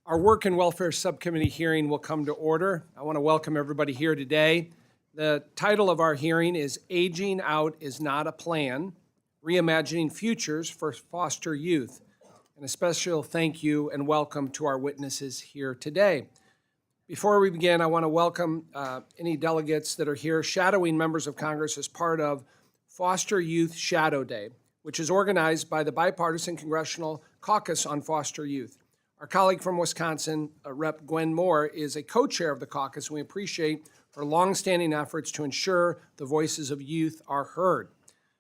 Our Work and Welfare Subcommittee hearing will come to order. I want to welcome everybody here today. The title of our hearing is Aging Out is Not a Plan, Reimagining Futures for Foster Youth. And a special thank you and welcome to our witnesses here today. Before we begin, I want to welcome any delegates that are here shadowing members of Congress as part of Foster Youth Shadow Day, which is organized by the Bipartisan Congressional Caucus on Foster Youth. Our colleague from Wisconsin, Rep. Gwen Moore, is a co-chair of the caucus, and we appreciate her longstanding efforts to ensure the voices of youth are heard.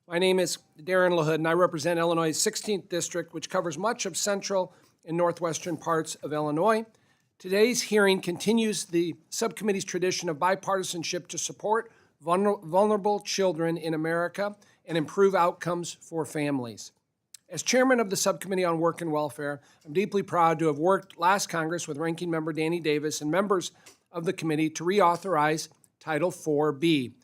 My name is Darren LaHood, and I represent Illinois' 16th District, which covers much of central and northwestern parts of Illinois. Today's hearing continues the subcommittee's tradition of bipartisanship to support vulnerable children in America and improve outcomes for families. As chairman of the Subcommittee on Work and Welfare, I'm deeply proud to have worked last Congress with Ranking Member Danny Davis and members of the committee to reauthorize Title IV-B.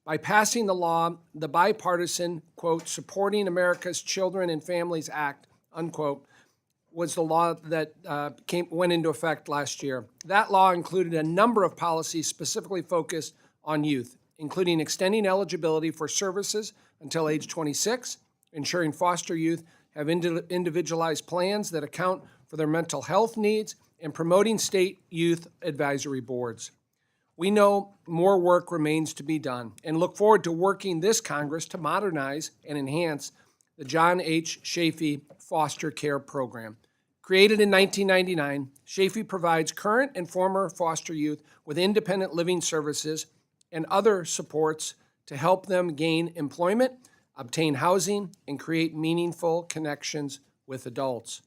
By passing the law, the bipartisan, quote, Supporting America's Children and Families Act, unquote, was the law that went into effect last year. That law included a number of policies specifically focused on youth, including extending eligibility for services until age 26, ensuring foster youth have individualized plans that account for their mental health needs, and promoting state youth advisory boards. We know more work remains to be done and look forward to working this Congress to modernize and enhance the John H. Chafee Foster Care Program. Created in 1999, Chafee provides current and former foster youth with independent living services and other supports to help them gain employment, obtain housing, and create meaningful connections with adults.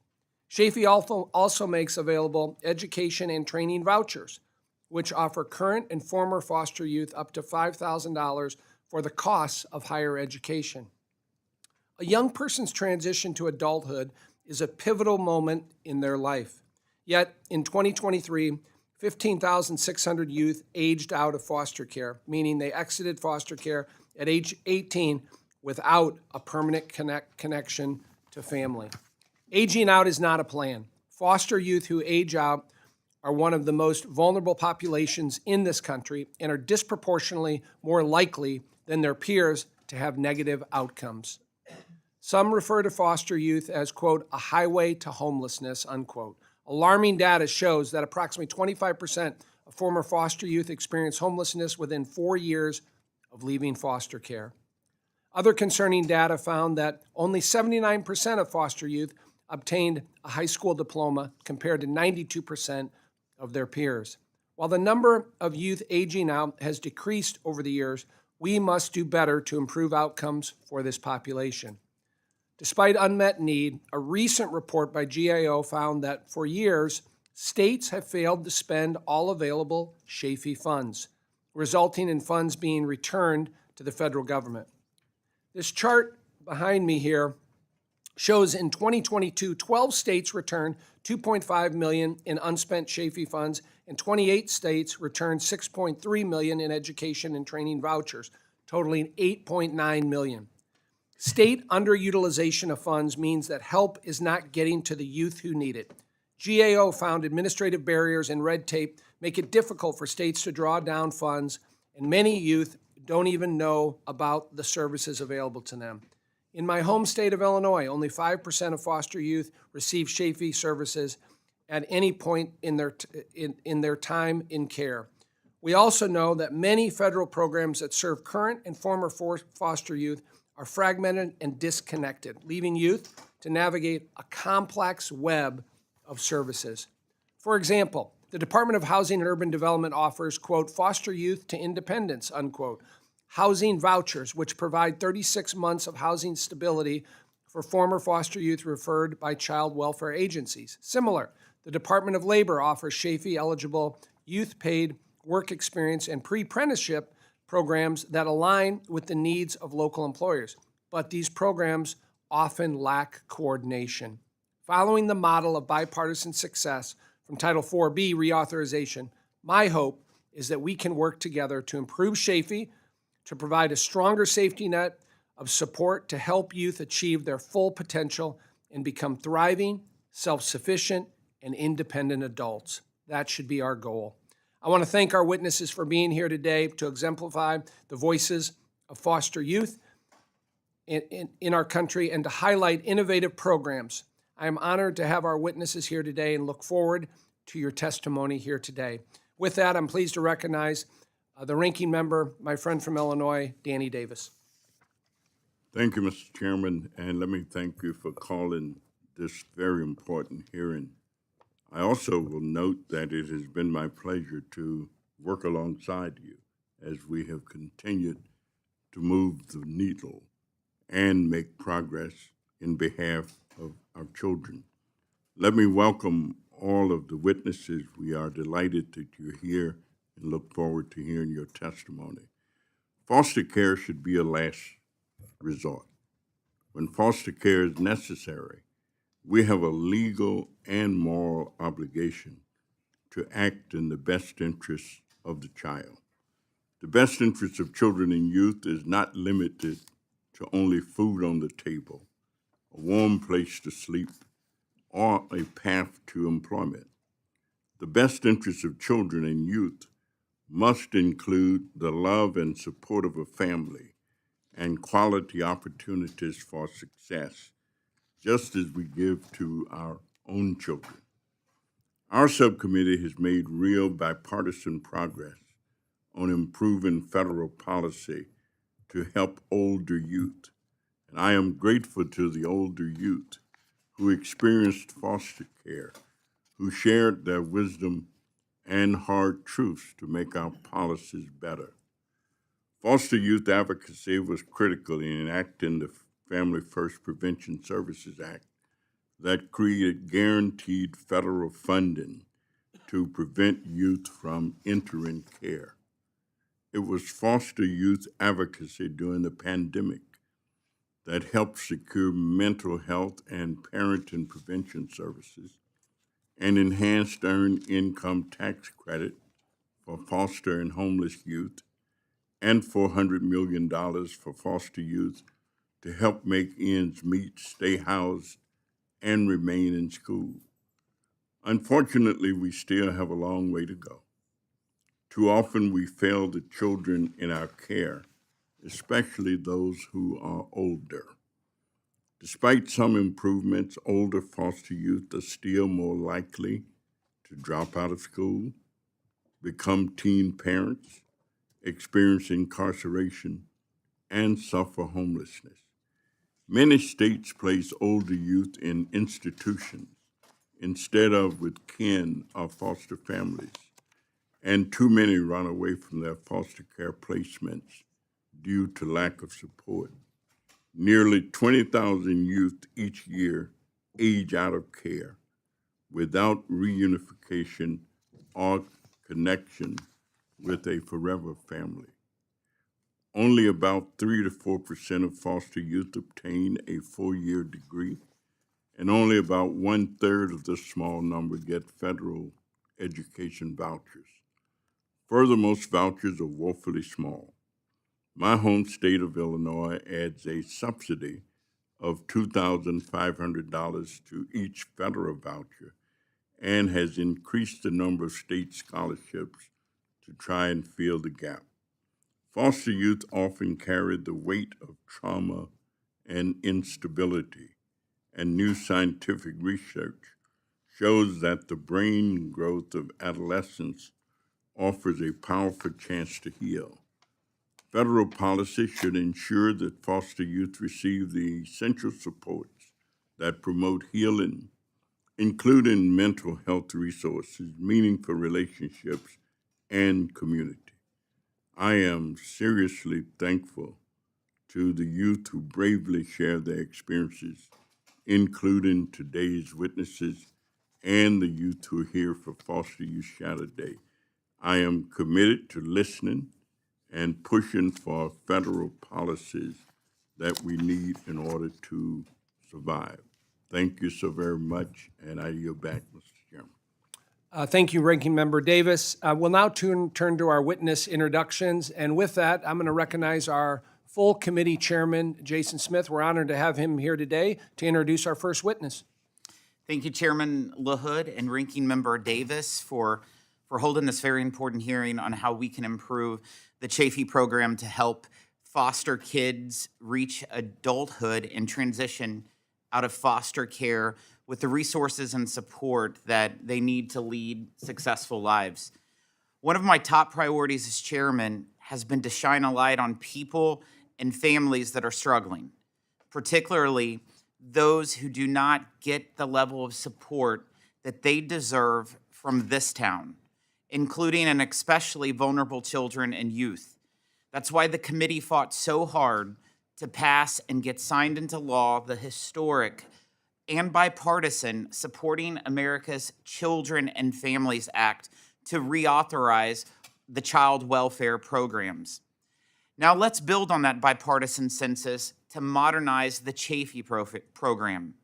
Chafee also makes available education and training vouchers, which offer current and former foster youth up to $5,000 for the costs of higher education. A young person's transition to adulthood is a pivotal moment in their life. Yet, in 2023, 15,600 youth aged out of foster care, meaning they exited foster care at age 18 without a permanent connection to family. Aging out is not a plan. Foster youth who age out are one of the most vulnerable populations in this country and are disproportionately more likely than their peers to have negative outcomes. Some refer to foster youth as, quote, a highway to homelessness, unquote. Alarming data shows that approximately 25% of former foster youth experience homelessness within 4 years of leaving foster care. Other concerning data found that only 79% of foster youth obtained a high school diploma compared to 92% of their peers. While the number of youth aging out has decreased over the years, we must do better to improve outcomes for this population. Despite unmet need, a recent report by GAO found that for years, states have failed to spend all available Chafee funds, resulting in funds being returned to the federal government. This chart behind me here shows in 2022, 12 states returned $2.5 million in unspent Chafee funds, and 28 states returned $6.3 million in education and training vouchers, totaling $8.9 million. State underutilization of funds means that help is not getting to the youth who need it. GAO found administrative barriers and red tape make it difficult for states to draw down funds, and many youth don't even know about the services available to them. In my home state of Illinois, only 5% of foster youth receive Chafee services at any point in their time in care. We also know that many federal programs that serve current and former foster youth are fragmented and disconnected, leaving youth to navigate a complex web of services. For example, the Department of Housing and Urban Development offers, quote, foster youth to independence, unquote, housing vouchers, which provide 36 months of housing stability for former foster youth referred by child welfare agencies. Similar, the Department of Labor offers Chafee-eligible youth-paid work experience and pre-apprenticeship programs that align with the needs of local employers, but these programs often lack coordination. Following the model of bipartisan success from Title IV-B reauthorization, my hope is that we can work together to improve Chafee, to provide a stronger safety net of support to help youth achieve their full potential and become thriving, self-sufficient, and independent adults. That should be our goal. I want to thank our witnesses for being here today to exemplify the voices of foster youth in our country and to highlight innovative programs. I am honored to have our witnesses here today and look forward to your testimony here today. With that, I'm pleased to recognize the ranking member, my friend from Illinois, Danny Davis. Thank you, Mr. Chairman, and let me thank you for calling this very important hearing. I also will note that it has been my pleasure to work alongside you as we have continued to move the needle and make progress in behalf of our children. Let me welcome all of the witnesses. We are delighted that you're here and look forward to hearing your testimony. Foster care should be a last resort. When foster care is necessary, we have a legal and moral obligation to act in the best interests of the child. The best interest of children and youth is not limited to only food on the table, a warm place to sleep, or a path to employment. The best interest of children and youth must include the love and support of a family and quality opportunities for success, just as we give to our own children. Our subcommittee has made real bipartisan progress on improving federal policy to help older youth. And I am grateful to the older youth who experienced foster care, who shared their wisdom and hard truths to make our policies better. Foster youth advocacy was critical in enacting the Family First Prevention Services Act that created guaranteed federal funding to prevent youth from entering care. It was foster youth advocacy during the pandemic that helped secure mental health and parenting prevention services and enhanced earned income tax credit for foster and homeless youth and $400 million for foster youth to help make ends meet, stay housed, and remain in school. Unfortunately, we still have a long way to go. Too often we fail the children in our care, especially those who are older. Despite some improvements, older foster youth are still more likely to drop out of school, become teen parents, experience incarceration, and suffer homelessness. Many states place older youth in institutions instead of with kin or foster families, and too many run away from their foster care placements due to lack of support. Nearly 20,000 youth each year age out of care without reunification or connection with a forever family. Only about 3 to 4% of foster youth obtain a 4-year degree, and only about 1/3 of this small number get federal education vouchers. Further, most vouchers are woefully small. My home state of Illinois adds a subsidy of $2,500 to each federal voucher and has increased the number of state scholarships to try and fill the gap. Foster youth often carry the weight of trauma and instability, and new scientific research shows that the brain growth of adolescence offers a powerful chance to heal. Federal policy should ensure that foster youth receive the essential supports that promote healing, including mental health resources, meaningful relationships, and community. I am seriously thankful to the youth who bravely share their experiences, including today's witnesses and the youth who are here for Foster Youth Shadow Day. I am committed to listening and pushing for federal policies that we need in order to survive. Thank you so very much, and I yield back, Mr. Chairman. Thank you, Ranking Member Davis. We'll now turn to our witness introductions, and with that, I'm going to recognize our full committee chairman, Jason Smith. We're honored to have him here today to introduce our first witness. Thank you, Chairman LaHood and Ranking Member Davis for holding this very important hearing on how we can improve the Chafee program to help foster kids reach adulthood and transition out of foster care with the resources and support that they need to lead successful lives. One of my top priorities as chairman has been to shine a light on people and families that are struggling, particularly those who do not get the level of support that they deserve from this town, including and especially vulnerable children and youth. That's why the committee fought so hard to pass and get signed into law the historic and bipartisan Supporting America's Children and Families Act to reauthorize the child welfare programs. Now let's build on that bipartisan consensus to modernize the Chafee program.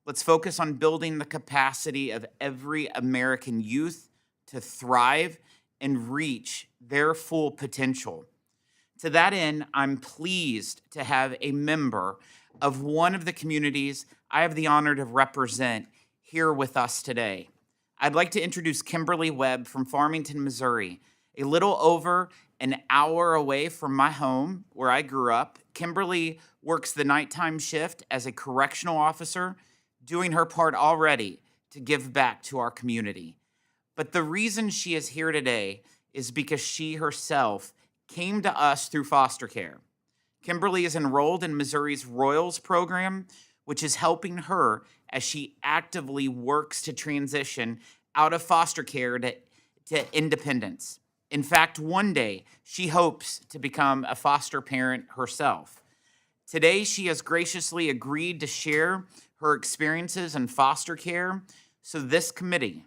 Let's focus on building the capacity of every American youth to thrive and reach their full potential. To that end, I'm pleased to have a member of one of the communities I have the honor to represent here with us today. I'd like to introduce Kimberly Webb from Farmington, Missouri, a little over an hour away from my home where I grew up. Kimberly works the nighttime shift as a correctional officer, doing her part already to give back to our community. But the reason she is here today is because she herself came to us through foster care. Kimberly is enrolled in Missouri's Royals program, which is helping her as she actively works to transition out of foster care to independence. In fact, one day she hopes to become a foster parent herself. Today, she has graciously agreed to share her experiences in foster care so this committee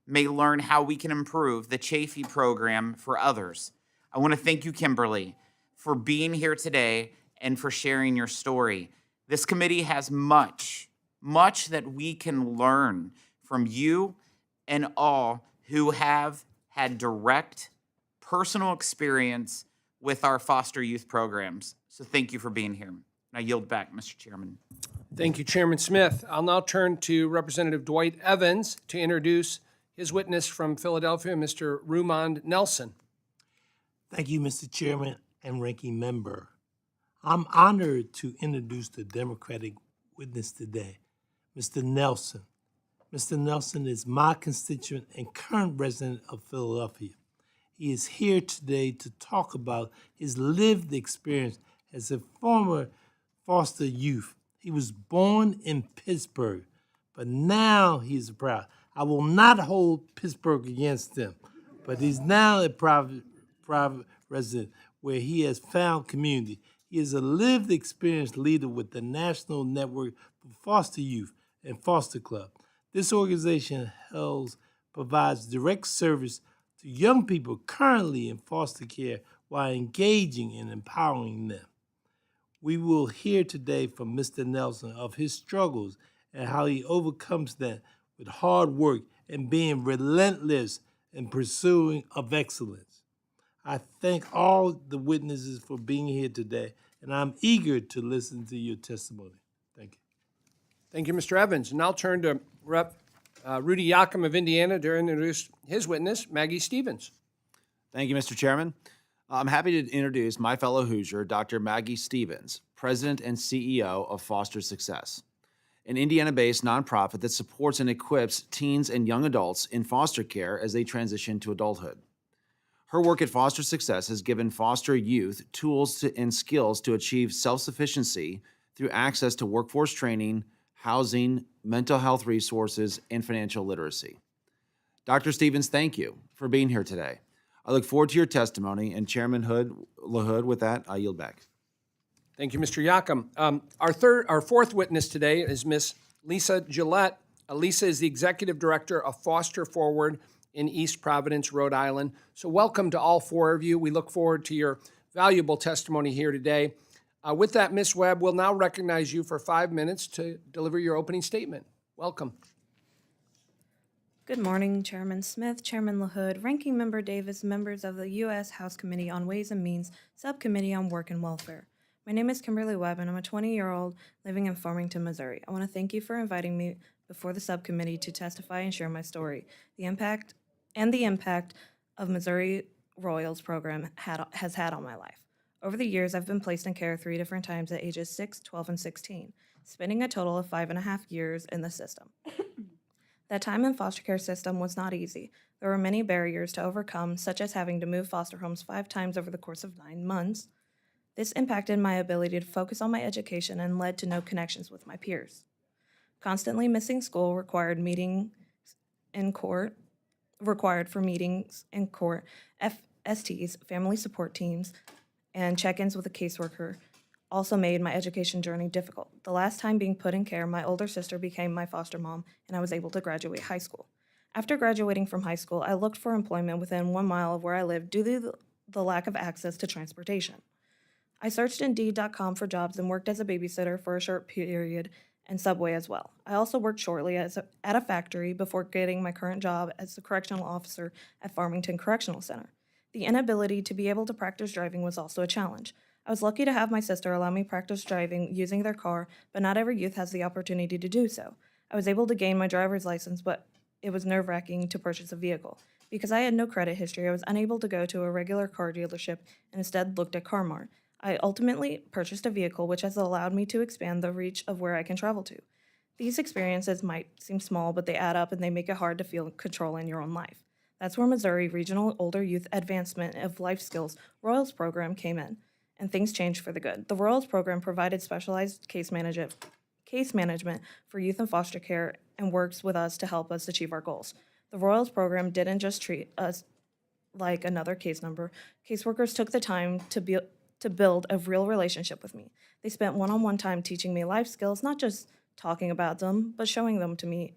may learn how we can improve the Chafee program for others. I want to thank you, Kimberly, for being here today and for sharing your story. This committee has much that we can learn from you and all who have had direct personal experience with our foster youth programs. So thank you for being here. I yield back, Mr. Chairman. Thank you, Chairman Smith. I'll now turn to Representative Dwight Evans to introduce his witness from Philadelphia, Mr. Ramon Nelson. Thank you, Mr. Chairman and Ranking Member. I'm honored to introduce the Democratic witness today, Mr. Nelson. Mr. Nelson is my constituent and current resident of Philadelphia. He is here today to talk about his lived experience as a former foster youth. He was born in Pittsburgh, but now he's proud. I will not hold Pittsburgh against him, but he's now a private resident where he has found community. He is a lived experience leader with the National Network for Foster Youth and Foster Club. This organization provides direct service to young people currently in foster care while engaging and empowering them. We will hear today from Mr. Nelson of his struggles and how he overcomes them with hard work and being relentless in pursuing of excellence. I thank all the witnesses for being here today, and I'm eager to listen to your testimony. Thank you. Thank you, Mr. Evans. And I'll turn to Rep. Rudy Yakum of Indiana to introduce his witness, Maggie Stevens. Thank you, Mr. Chairman. I'm happy to introduce my fellow Hoosier, Dr. Maggie Stevens, President and CEO of Foster Success, an Indiana-based nonprofit that supports and equips teens and young adults in foster care as they transition to adulthood. Her work at Foster Success has given foster youth tools and skills to achieve self-sufficiency through access to workforce training, housing, mental health resources, and financial literacy. Dr. Stevens, thank you for being here today. I look forward to your testimony, and Chairman LaHood, with that, I yield back. Thank you, Mr. Yakum. Our fourth witness today is Miss Lisa Gillette. Lisa is the Executive Director of Foster Forward in East Providence, Rhode Island. So welcome to all four of you. We look forward to your valuable testimony here today. With that, Ms. Webb, we'll now recognize you for 5 minutes to deliver your opening statement. Welcome. Good morning, Chairman Smith, Chairman LaHood, Ranking Member Davis, members of the U.S. House Committee on Ways and Means, Subcommittee on Work and Welfare. My name is Kimberly Webb, and I'm a 20-year-old living in Farmington, Missouri. I want to thank you for inviting me before the subcommittee to testify and share my story, the impact of Missouri Royals program has had on my life. Over the years, I've been placed in care 3 different times at ages 6, 12, and 16, spending a total of 5.5 years in the system. That time in foster care system was not easy. There were many barriers to overcome, such as having to move foster homes 5 times over the course of 9 months. This impacted my ability to focus on my education and led to no connections with my peers. Constantly missing school required for meetings in court, FSTs, family support teams, and check-ins with a caseworker also made my education journey difficult. The last time being put in care, my older sister became my foster mom, and I was able to graduate high school. After graduating from high school, I looked for employment within 1 mile of where I lived due to the lack of access to transportation. I searched Indeed.com for jobs and worked as a babysitter for a short period and Subway as well. I also worked shortly at a factory before getting my current job as the correctional officer at Farmington Correctional Center. The inability to be able to practice driving was also a challenge. I was lucky to have my sister allow me practice driving using their car, but not every youth has the opportunity to do so. I was able to gain my driver's license, but it was nerve-wracking to purchase a vehicle. Because I had no credit history, I was unable to go to a regular car dealership and instead looked at CarMart. I ultimately purchased a vehicle, which has allowed me to expand the reach of where I can travel to. These experiences might seem small, but they add up and they make it hard to feel control in your own life. That's where Missouri Regional Older Youth Advancement of Life Skills Royals program came in, and things changed for the good. The Royals program provided specialized case management for youth in foster care and works with us to help us achieve our goals. The Royals program didn't just treat us like another case number. Caseworkers took the time to build a real relationship with me. They spent one-on-one time teaching me life skills, not just talking about them, but showing them to me.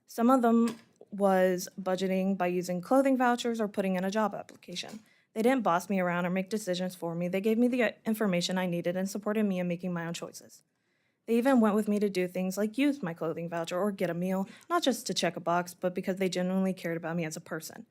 Some of them was budgeting by using clothing vouchers or putting in a job application. They didn't boss me around or make decisions for me. They gave me the information I needed and supported me in making my own choices. They even went with me to do things like use my clothing voucher or get a meal, not just to check a box, but because they genuinely cared about me as a person.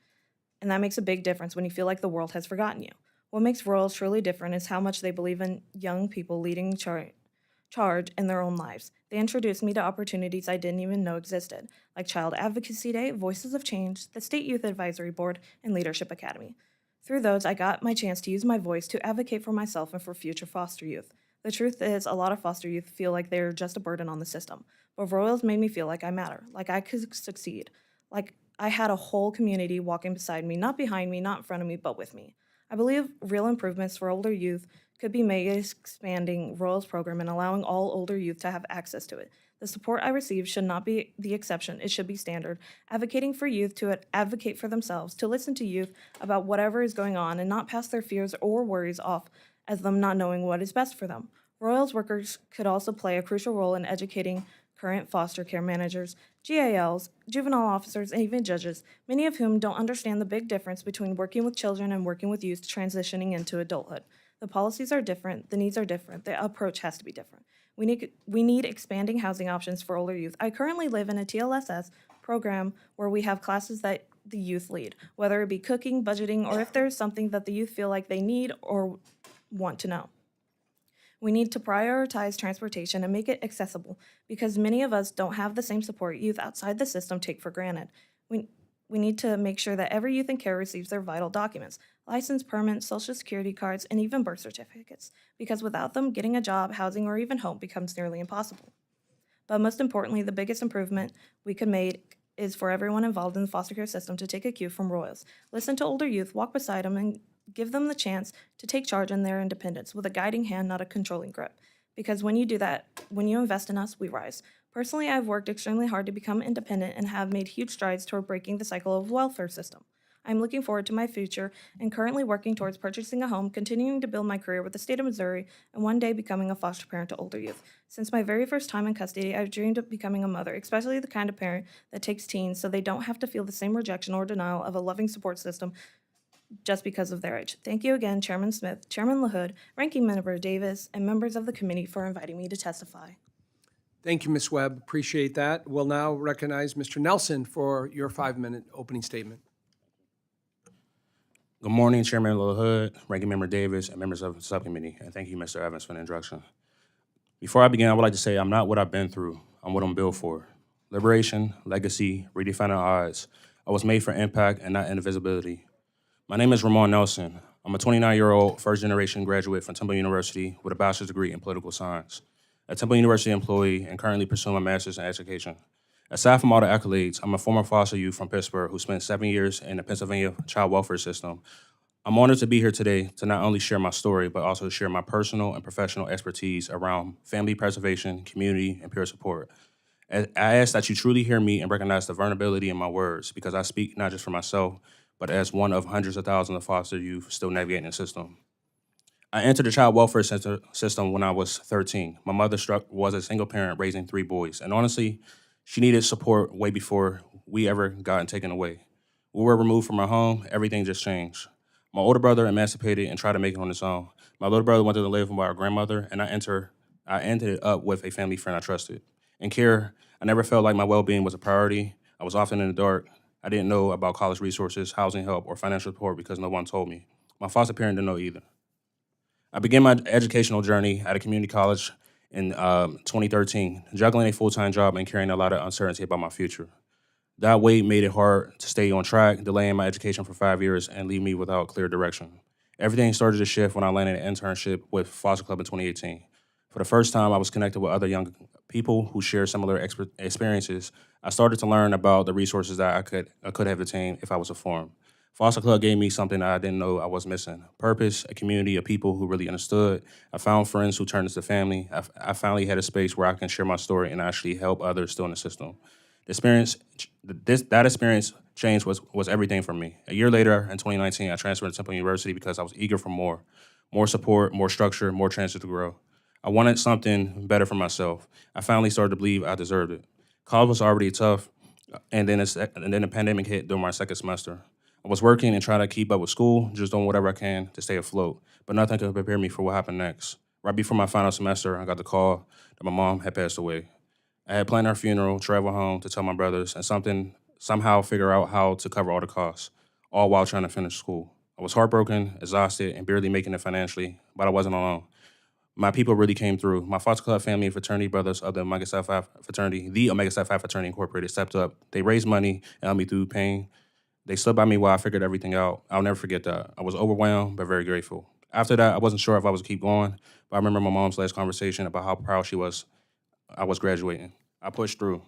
And that makes a big difference when you feel like the world has forgotten you. What makes Royals truly different is how much they believe in young people leading charge in their own lives. They introduced me to opportunities I didn't even know existed, like Child Advocacy Day, Voices of Change, the State Youth Advisory Board, and Leadership Academy. Through those, I got my chance to use my voice to advocate for myself and for future foster youth. The truth is, a lot of foster youth feel like they're just a burden on the system, but Royals made me feel like I matter, like I could succeed, like I had a whole community walking beside me, not behind me, not in front of me, but with me. I believe real improvements for older youth could be made expanding Royals program and allowing all older youth to have access to it. The support I receive should not be the exception, it should be standard. Advocating for youth to advocate for themselves, to listen to youth about whatever is going on and not pass their fears or worries off as them not knowing what is best for them. Royals workers could also play a crucial role in educating current foster care managers, GALs, juvenile officers, and even judges, many of whom don't understand the big difference between working with children and working with youth transitioning into adulthood. The policies are different, the needs are different, the approach has to be different. We need expanding housing options for older youth. I currently live in a TLSS program where we have classes that the youth lead, whether it be cooking, budgeting, or if there's something that the youth feel like they need or want to know. We need to prioritize transportation and make it accessible because many of us don't have the same support youth outside the system take for granted. We need to make sure that every youth in care receives their vital documents, license, permits, social security cards, and even birth certificates, because without them, getting a job, housing, or even home becomes nearly impossible. But most importantly, the biggest improvement we could make is for everyone involved in the foster care system to take a cue from Royals. Listen to older youth, walk beside them, and give them the chance to take charge in their independence with a guiding hand, not a controlling grip. Because when you do that, when you invest in us, we rise. Personally, I've worked extremely hard to become independent and have made huge strides toward breaking the cycle of welfare system. I'm looking forward to my future and currently working towards purchasing a home, continuing to build my career with the state of Missouri, and one day becoming a foster parent to older youth. Since my very first time in custody, I've dreamed of becoming a mother, especially the kind of parent that takes teens so they don't have to feel the same rejection or denial of a loving support system just because of their age. Thank you again, Chairman Smith, Chairman LaHood, Ranking Member Davis, and members of the committee for inviting me to testify. Thank you, Ms. Webb. Appreciate that. We'll now recognize Mr. Nelson for your 5-minute opening statement. Good morning, Chairman LaHood, Ranking Member Davis, and members of the subcommittee, and thank you, Mr. Evans, for the introduction. Before I begin, I would like to say I'm not what I've been through, I'm what I'm built for. liberation, legacy, redefining odds. I was made for impact and not invisibility. My name is Ramon Nelson. I'm a 29-year-old first-generation graduate from Temple University with a bachelor's degree in political science, a Temple University employee, and currently pursuing my master's in education. Aside from all the accolades, I'm a former foster youth from Pittsburgh who spent 7 years in the Pennsylvania child welfare system. I'm honored to be here today to not only share my story, but also share my personal and professional expertise around family preservation, community, and peer support. I ask that you truly hear me and recognize the vulnerability in my words, because I speak not just for myself, but as one of hundreds of thousands of foster youth still navigating the system. I entered the child welfare system when I was 13. My mother was a single parent raising 3 boys, and honestly, she needed support way before we ever gotten taken away. We were removed from our home, everything just changed. My older brother emancipated and tried to make it on his own. My little brother wanted to live with our grandmother, and I ended up with a family friend I trusted. In care, I never felt like my well-being was a priority. I was often in the dark. I didn't know about college resources, housing help, or financial support because no one told me. My foster parent didn't know either. I began my educational journey at a community college in 2013, juggling a full-time job and carrying a lot of uncertainty about my future. That weight made it hard to stay on track, delaying my education for 5 years and leave me without clear direction. Everything started to shift when I landed an internship with Foster Club in 2018. For the first time, I was connected with other young people who share similar experiences. I started to learn about the resources that I could have attained if I was informed. Foster Club gave me something that I didn't know I was missing: purpose, a community of people who really understood. I found friends who turned into family. I finally had a space where I can share my story and actually help others still in the system. That experience change was everything for me. A year later, in 2019, I transferred to Temple University because I was eager for more support, more structure, more chances to grow. I wanted something better for myself. I finally started to believe I deserved it. College was already tough, and then the pandemic hit during my second semester. I was working and trying to keep up with school, just doing whatever I can to stay afloat, but nothing could prepare me for what happened next. Right before my final semester, I got the call that my mom had passed away. I had planned her funeral, travel home to tell my brothers, and somehow figure out how to cover all the costs, all while trying to finish school. I was heartbroken, exhausted, and barely making it financially, but I wasn't alone. My people really came through. My foster club family and fraternity brothers of the Omega Psi Phi fraternity, the Omega Psi Phi fraternity incorporated, stepped up. They raised money and helped me through pain. They stood by me while I figured everything out. I'll never forget that. I was overwhelmed, but very grateful. After that, I wasn't sure if I was to keep going, but I remember my mom's last conversation about how proud she was I was graduating. I pushed through.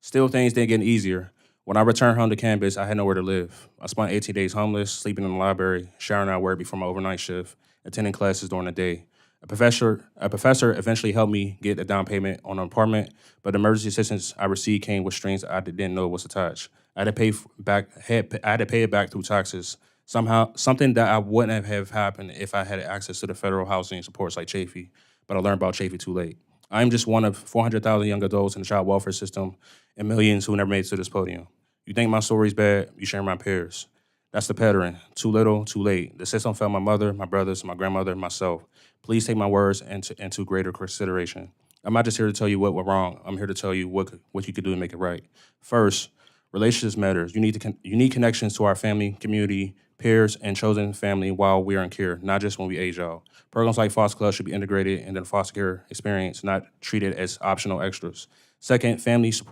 Still, things didn't get easier. When I returned home to campus, I had nowhere to live. I spent 18 days homeless, sleeping in the library, showering at work before my overnight shift, attending classes during the day. A professor eventually helped me get a down payment on an apartment, but the emergency assistance I received came with strings I didn't know was attached. I had to pay it back through taxes. Somehow, something that I wouldn't have happened if I had access to the federal housing supports like Chafee, but I learned about Chafee too late. I'm just one of 400,000 young adults in the child welfare system and millions who never made it to this podium. You think my story's bad, you share my peers. That's the pattern. Too little, too late. The system failed my mother, my brothers, my grandmother, myself. Please take my words into greater consideration. I'm not just here to tell you what went wrong. I'm here to tell you what you could do to make it right. First, relationships matter. You need connections to our family, community, peers, and chosen family while we are in care, not just when we age out. Programs like Foster Club should be integrated into the foster care experience, not treated as optional extras. Second, families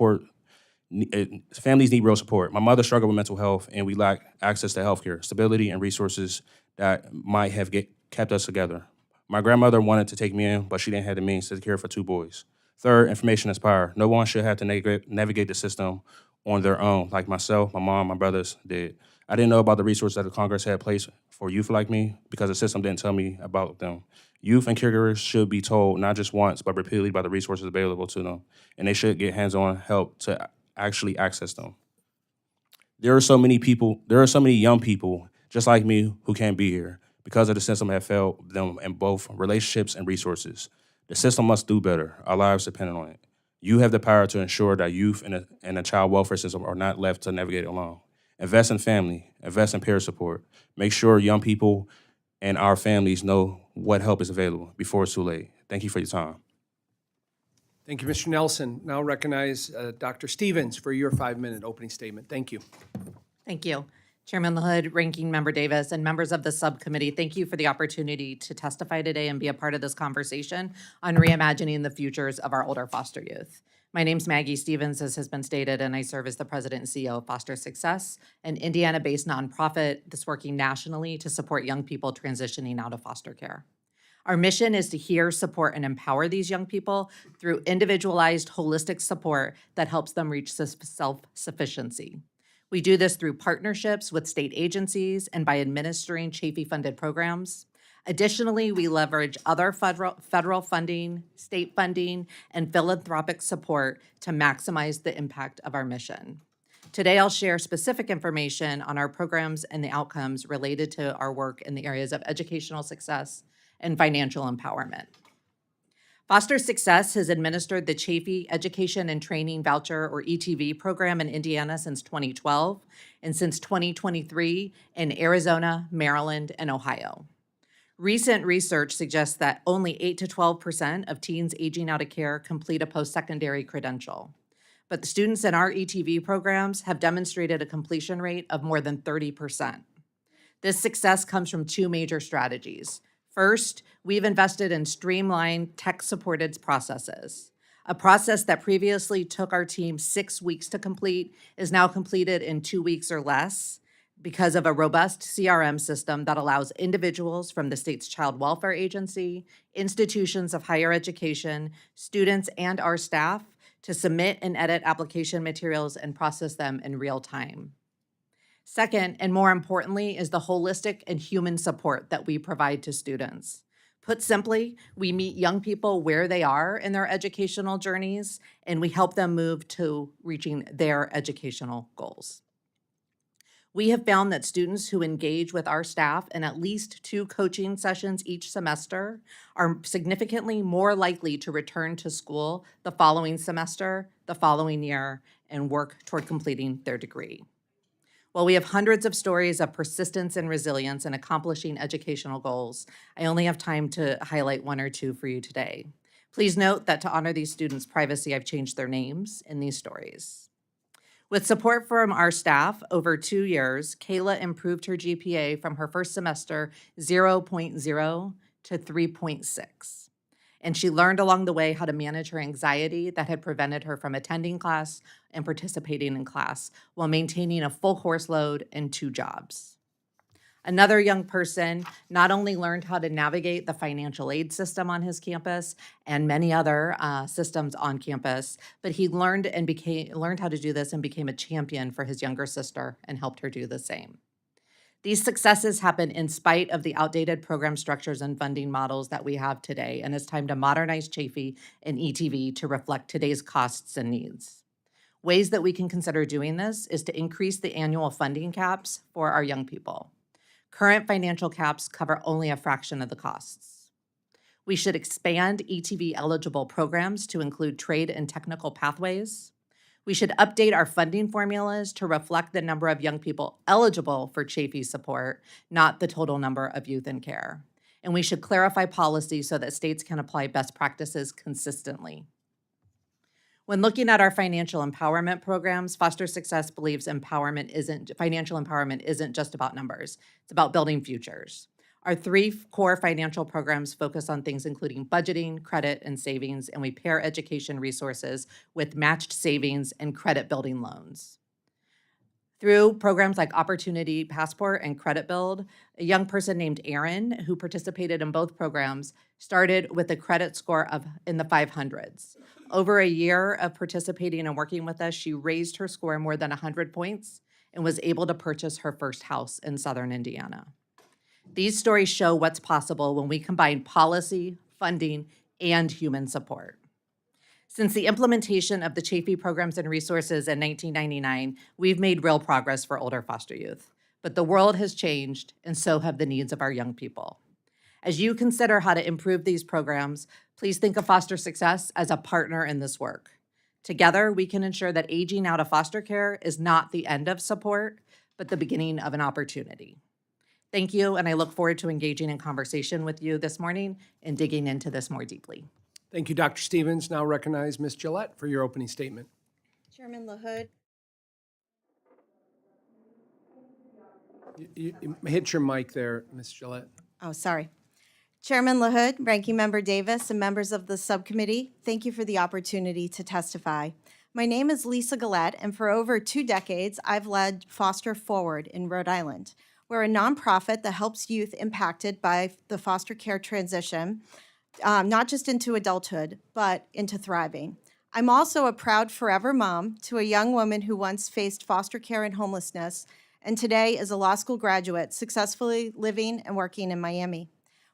need real support. My mother struggled with mental health, and we lack access to healthcare, stability, and resources that might have kept us together. My grandmother wanted to take me in, but she didn't have the means to care for 2 boys. Third, information is power. No one should have to navigate the system on their own, like myself, my mom, my brothers did. I didn't know about the resources that the Congress had placed for youth like me because the system didn't tell me about them. Youth and caregivers should be told not just once, but repeatedly about the resources available to them, and they should get hands-on help to actually access them. There are so many young people just like me who can't be here because of the system have failed them in both relationships and resources. The system must do better. Our lives depend on it. You have the power to ensure that youth and the child welfare system are not left to navigate alone. Invest in family, invest in peer support. Make sure young people and our families know what help is available before it's too late. Thank you for your time. Thank you, Mr. Nelson. Now recognize Dr. Stevens for your 5-minute opening statement. Thank you. Thank you. Chairman LaHood, Ranking Member Davis, and members of the subcommittee, thank you for the opportunity to testify today and be a part of this conversation on reimagining the futures of our older foster youth. My name's Maggie Stevens, as has been stated, and I serve as the president and CEO of Foster Success, an Indiana-based nonprofit that's working nationally to support young people transitioning out of foster care. Our mission is to hear, support, and empower these young people through individualized, holistic support that helps them reach self-sufficiency. We do this through partnerships with state agencies and by administering Chafee-funded programs. Additionally, we leverage other federal funding, state funding, and philanthropic support to maximize the impact of our mission. Today, I'll share specific information on our programs and the outcomes related to our work in the areas of educational success and financial empowerment. Foster Success has administered the Chafee Education and Training Voucher, or ETV, program in Indiana since 2012, and since 2023 in Arizona, Maryland, and Ohio. Recent research suggests that only 8 to 12% of teens aging out of care complete a post-secondary credential. But the students in our ETV programs have demonstrated a completion rate of more than 30%. This success comes from two major strategies. First, we've invested in streamlined tech-supported processes. A process that previously took our team 6 weeks to complete is now completed in 2 weeks or less, because of a robust CRM system that allows individuals from the state's child welfare agency, institutions of higher education, students, and our staff to submit and edit application materials and process them in real time. Second, and more importantly, is the holistic and human support that we provide to students. Put simply, we meet young people where they are in their educational journeys, and we help them move to reaching their educational goals. We have found that students who engage with our staff in at least 2 coaching sessions each semester are significantly more likely to return to school the following semester, the following year, and work toward completing their degree. While we have hundreds of stories of persistence and resilience in accomplishing educational goals, I only have time to highlight 1 or 2 for you today. Please note that to honor these students' privacy, I've changed their names in these stories. With support from our staff over 2 years, Kayla improved her GPA from her first semester 0.0 to 3.6. And she learned along the way how to manage her anxiety that had prevented her from attending class and participating in class while maintaining a full course load and 2 jobs. Another young person not only learned how to navigate the financial aid system on his campus and many other systems on campus, but he learned how to do this and became a champion for his younger sister and helped her do the same. These successes happen in spite of the outdated program structures and funding models that we have today, and it's time to modernize Chafee and ETV to reflect today's costs and needs. Ways that we can consider doing this is to increase the annual funding caps for our young people. Current financial caps cover only a fraction of the costs. We should expand ETV-eligible programs to include trade and technical pathways. We should update our funding formulas to reflect the number of young people eligible for Chafee support, not the total number of youth in care. And we should clarify policy so that states can apply best practices consistently. When looking at our financial empowerment programs, Foster Success believes financial empowerment isn't just about numbers. It's about building futures. Our 3 core financial programs focus on things including budgeting, credit, and savings, and we pair education resources with matched savings and credit-building loans. Through programs like Opportunity Passport and Credit Build, a young person named Erin, who participated in both programs, started with a credit score in the 500s. Over a year of participating and working with us, she raised her score more than 100 points and was able to purchase her first house in Southern Indiana. These stories show what's possible when we combine policy, funding, and human support. Since the implementation of the Chafee programs and resources in 1999, we've made real progress for older foster youth. But the world has changed, and so have the needs of our young people. As you consider how to improve these programs, please think of Foster Success as a partner in this work. Together, we can ensure that aging out of foster care is not the end of support, but the beginning of an opportunity. Thank you, and I look forward to engaging in conversation with you this morning and digging into this more deeply. Thank you, Dr. Stevens. Now recognize Ms. Gillette for your opening statement. Chairman LaHood, You hit your mic there, Ms. Gillette. oh, sorry. Chairman LaHood, Ranking Member Davis, and members of the subcommittee, thank you for the opportunity to testify. My name is Lisa Gillette, and for over 2 decades, I've led Foster Forward in Rhode Island. We're a nonprofit that helps youth impacted by the foster care transition, not just into adulthood, but into thriving. I'm also a proud forever mom to a young woman who once faced foster care and homelessness, and today is a law school graduate, successfully living and working in Miami.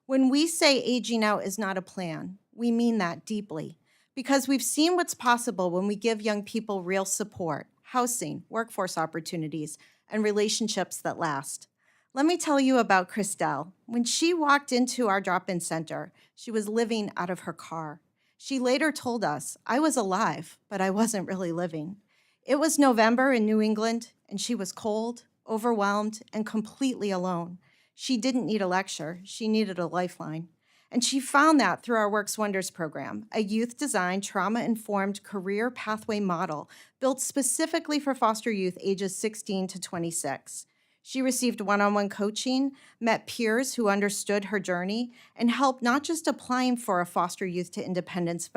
When we say aging out is not a plan, we mean that deeply, because we've seen what's possible when we give young people real support, housing, workforce opportunities, and relationships that last. Let me tell you about Christelle. When she walked into our drop-in center, she was living out of her car. She later told us, "I was alive, but I wasn't really living." It was November in New England, and she was cold, overwhelmed, and completely alone. She didn't need a lecture, she needed a lifeline. And she found that through our Works Wonders program, a youth-designed, trauma-informed career pathway model built specifically for foster youth ages 16 to 26. She received one-on-one coaching, met peers who understood her journey, and helped not just applying for a foster youth to independence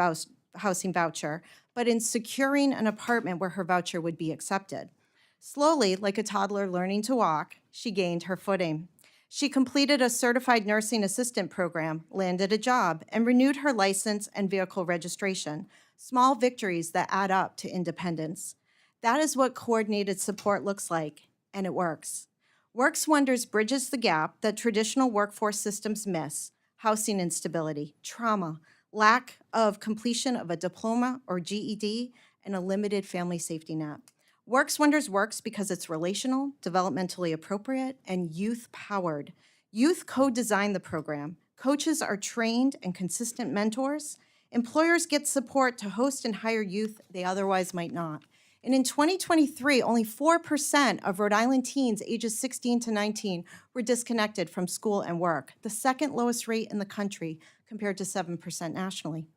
housing voucher, but in securing an apartment where her voucher would be accepted. Slowly, like a toddler learning to walk, she gained her footing. She completed a certified nursing assistant program, landed a job, and renewed her license and vehicle registration, small victories that add up to independence. That is what coordinated support looks like, and it works. Works Wonders bridges the gap that traditional workforce systems miss: housing instability, trauma, lack of completion of a diploma or GED, and a limited family safety net. Works Wonders works because it's relational, developmentally appropriate, and youth-powered. Youth co-design the program. Coaches are trained and consistent mentors. Employers get support to host and hire youth they otherwise might not. And in 2023, only 4% of Rhode Island teens ages 16 to 19 were disconnected from school and work, the second lowest rate in the country compared to 7% nationally.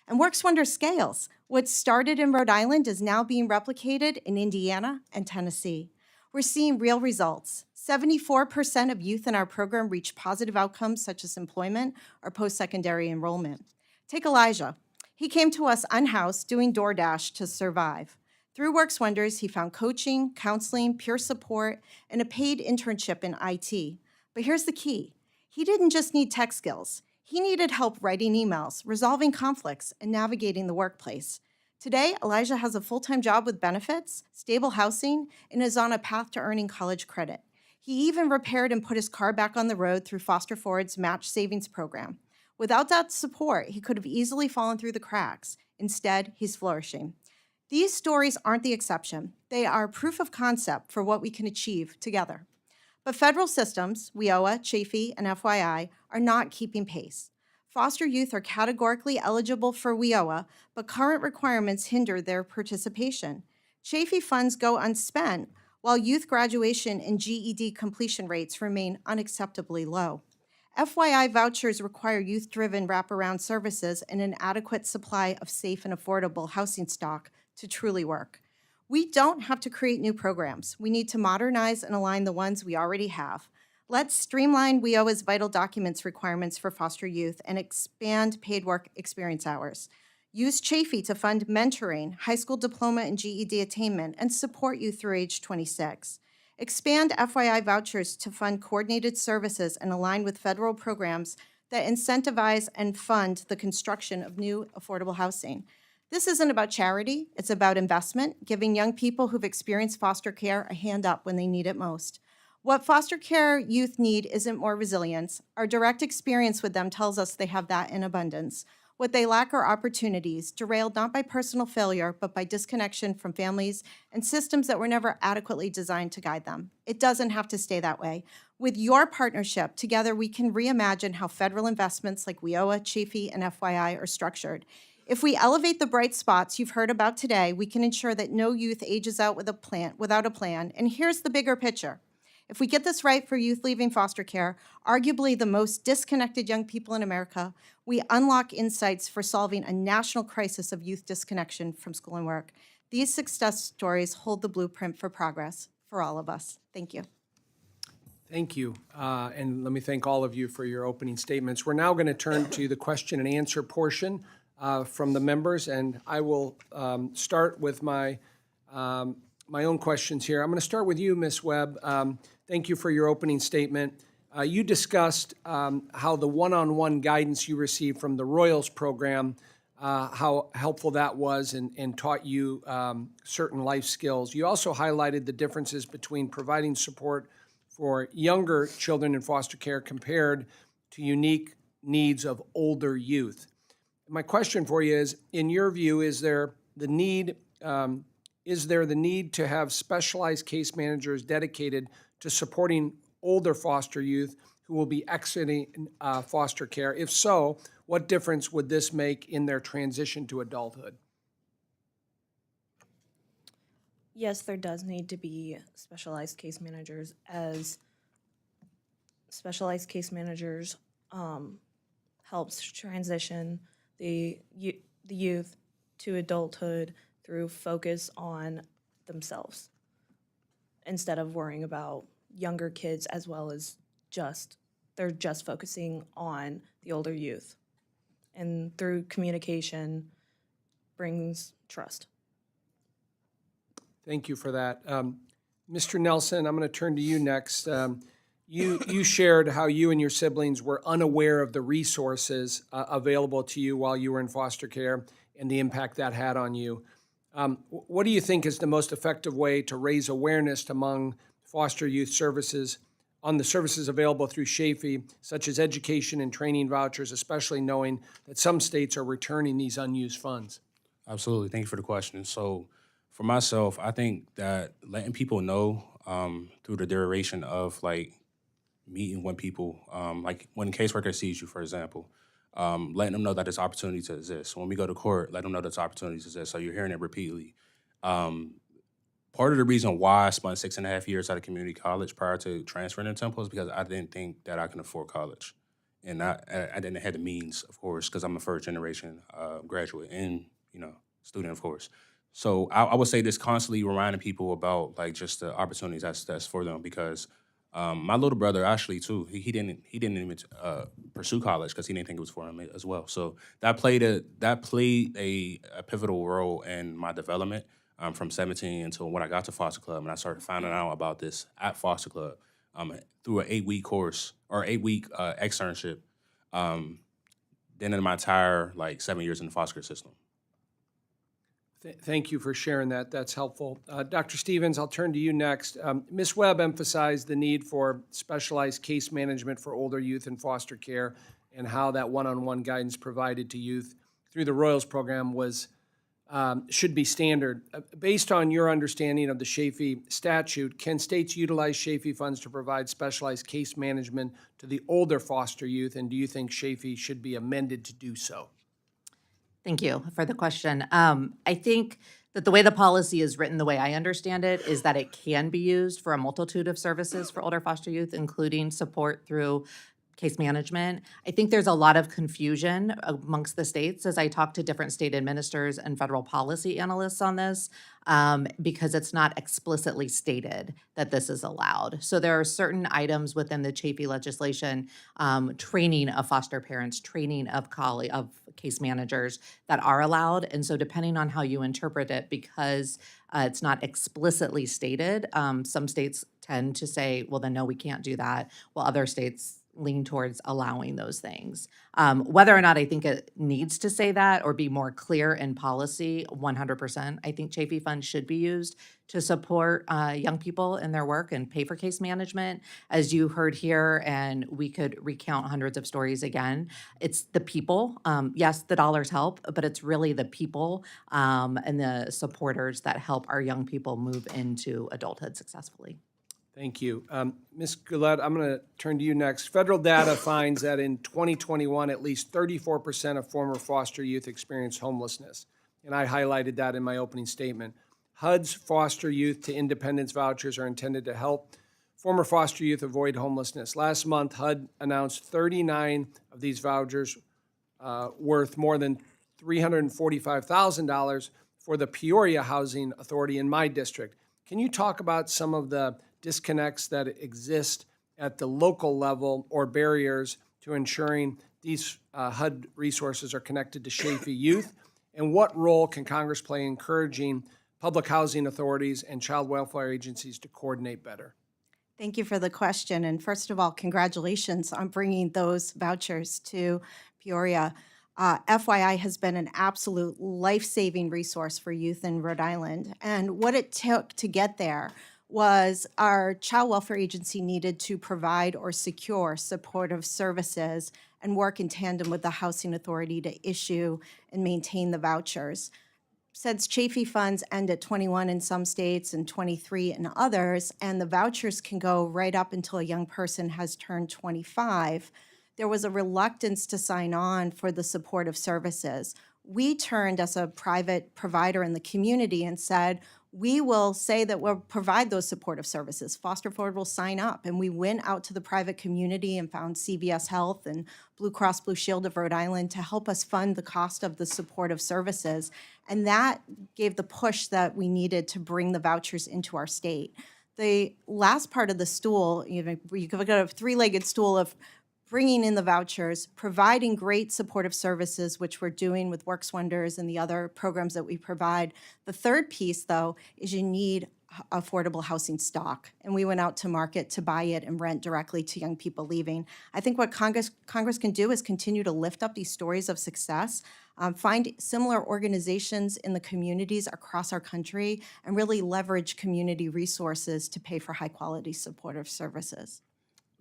And Works Wonders scales. What started in Rhode Island is now being replicated in Indiana and Tennessee. We're seeing real results. 74% of youth in our program reach positive outcomes such as employment or post-secondary enrollment. Take Elijah. He came to us unhoused doing DoorDash to survive. Through Works Wonders, he found coaching, counseling, peer support, and a paid internship in IT. But here's the key. He didn't just need tech skills. He needed help writing emails, resolving conflicts, and navigating the workplace. Today, Elijah has a full-time job with benefits, stable housing, and is on a path to earning college credit. He even repaired and put his car back on the road through Foster Forward's Match Savings Program. Without that support, he could have easily fallen through the cracks. Instead, he's flourishing. These stories aren't the exception. They are proof of concept for what we can achieve together. But federal systems, WIOA, Chafee, and FYI, are not keeping pace. Foster youth are categorically eligible for WIOA, but current requirements hinder their participation. Chafee funds go unspent, while youth graduation and GED completion rates remain unacceptably low. FYI vouchers require youth-driven wraparound services and an adequate supply of safe and affordable housing stock to truly work. We don't have to create new programs. We need to modernize and align the ones we already have. Let's streamline WIOA's vital documents requirements for foster youth and expand paid work experience hours. Use Chafee to fund mentoring, high school diploma and GED attainment, and support you through age 26. Expand FYI vouchers to fund coordinated services and align with federal programs that incentivize and fund the construction of new affordable housing. This isn't about charity, it's about investment, giving young people who've experienced foster care a hand up when they need it most. What foster care youth need isn't more resilience. Our direct experience with them tells us they have that in abundance. What they lack are opportunities, derailed not by personal failure, but by disconnection from families and systems that were never adequately designed to guide them. It doesn't have to stay that way. With your partnership, together we can reimagine how federal investments like WIOA, Chafee, and FYI are structured. If we elevate the bright spots you've heard about today, we can ensure that no youth ages out without a plan. And here's the bigger picture. If we get this right for youth leaving foster care, arguably the most disconnected young people in America, we unlock insights for solving a national crisis of youth disconnection from school and work. These success stories hold the blueprint for progress for all of us. Thank you. Thank you. And let me thank all of you for your opening statements. We're now going to turn to the question and answer portion from the members, and I will start with my own questions here. I'm going to start with you, Ms. Webb. Thank you for your opening statement. You discussed how the one-on-one guidance you received from the Royals program, how helpful that was and taught you certain life skills. You also highlighted the differences between providing support for younger children in foster care compared to unique needs of older youth. My question for you is, in your view, is there the need to have specialized case managers dedicated to supporting older foster youth who will be exiting foster care? If so, what difference would this make in their transition to adulthood? Yes, there does need to be specialized case managers, as specialized case managers helps transition the youth to adulthood through focus on themselves instead of worrying about younger kids, as well as they're just focusing on the older youth. And through communication brings trust. Thank you for that. Mr. Nelson, I'm going to turn to you next. You shared how you and your siblings were unaware of the resources available to you while you were in foster care and the impact that had on you. What do you think is the most effective way to raise awareness among foster youth services on the services available through SHAFE, such as education and training vouchers, especially knowing that some states are returning these unused funds? Absolutely. Thank you for the question. So for myself, I think that letting people know through the duration of like meeting when people, like when a caseworker sees you, for example, letting them know that this opportunity to exist. When we go to court, let them know this opportunity to exist. So you're hearing it repeatedly. Part of the reason why I spent 6.5 years out of community college prior to transferring to Temple is because I didn't think that I can afford college. And I didn't have the means, of course, because I'm a first generation graduate and, student, of course. So I would say this constantly reminding people about like just the opportunities that's for them, because my little brother actually too, he didn't even pursue college because he didn't think it was for him as well. So that played a pivotal role in my development from 17 until when I got to Foster Club, and I started finding out about this at Foster Club through an 8-week course or 8-week externship. Then in my entire 7 years in the foster care system. Thank you for sharing that. That's helpful. Dr. Stevens, I'll turn to you next. Ms. Webb emphasized the need for specialized case management for older youth in foster care and how that one-on-one guidance provided to youth through the Royals program should be standard. Based on your understanding of the SHAFE statute, can states utilize SHAFE funds to provide specialized case management to the older foster youth, and do you think SHAFE should be amended to do so? Thank you for the question. I think that the way the policy is written, the way I understand it, is that it can be used for a multitude of services for older foster youth, including support through case management. I think there's a lot of confusion amongst the states as I talk to different state administrators and federal policy analysts on this, because it's not explicitly stated that this is allowed. So there are certain items within the CHAFE legislation, training of foster parents, training of case managers that are allowed. And so depending on how you interpret it, because it's not explicitly stated, some states tend to say, well, then no, we can't do that, while other states lean towards allowing those things. Whether or not I think it needs to say that or be more clear in policy, 100%. I think CHAFE funds should be used to support young people in their work and pay for case management. As you heard here, and we could recount hundreds of stories again, it's the people. Yes, the dollars help, but it's really the people and the supporters that help our young people move into adulthood successfully. Thank you. Ms. Gillette, I'm going to turn to you next. Federal data finds that in 2021, at least 34% of former foster youth experienced homelessness, and I highlighted that in my opening statement. HUD's Foster Youth to Independence vouchers are intended to help former foster youth avoid homelessness. Last month, HUD announced 39 of these vouchers worth more than $345,000 for the Peoria Housing Authority in my district. Can you talk about some of the disconnects that exist at the local level or barriers to ensuring these HUD resources are connected to Chafee youth? And what role can Congress play in encouraging public housing authorities and child welfare agencies to coordinate better? Thank you for the question. And first of all, congratulations on bringing those vouchers to Peoria. FYI has been an absolute life-saving resource for youth in Rhode Island. And what it took to get there was our child welfare agency needed to provide or secure supportive services and work in tandem with the housing authority to issue and maintain the vouchers. Since Chafee funds end at 21 in some states and 23 in others, and the vouchers can go right up until a young person has turned 25, there was a reluctance to sign on for the supportive services. We turned as a private provider in the community and said, we will say that we'll provide those supportive services. Foster Forward will sign up. And we went out to the private community and found CVS Health and Blue Cross Blue Shield of Rhode Island to help us fund the cost of the supportive services. And that gave the push that we needed to bring the vouchers into our state. The last part of the stool, you could look at a three-legged stool of bringing in the vouchers, providing great supportive services, which we're doing with Works Wonders and the other programs that we provide. The third piece, though, is you need affordable housing stock. And we went out to market to buy it and rent directly to young people leaving. I think what Congress can do is continue to lift up these stories of success, find similar organizations in the communities across our country, and really leverage community resources to pay for high-quality supportive services.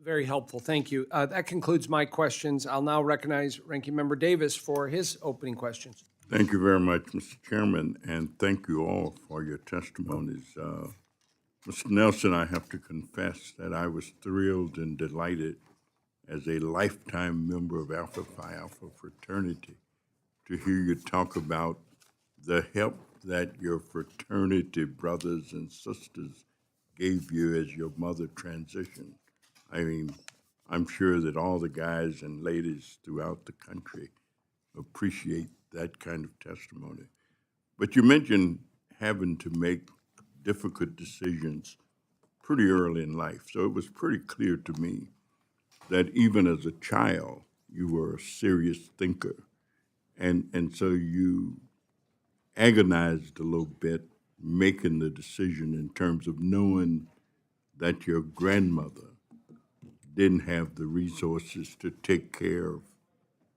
Very helpful, thank you. That concludes my questions. I'll now recognize Ranking Member Davis for his opening questions. Thank you very much, Mr. Chairman, and thank you all for your testimonies. Mr. Nelson, I have to confess that I was thrilled and delighted as a lifetime member of Alpha Phi Alpha fraternity to hear you talk about the help that your fraternity brothers and sisters gave you as your mother transitioned. I mean, I'm sure that all the guys and ladies throughout the country appreciate that kind of testimony. But you mentioned having to make difficult decisions pretty early in life. So it was pretty clear to me that even as a child, you were a serious thinker. And so you agonized a little bit making the decision in terms of knowing that your grandmother didn't have the resources to take care of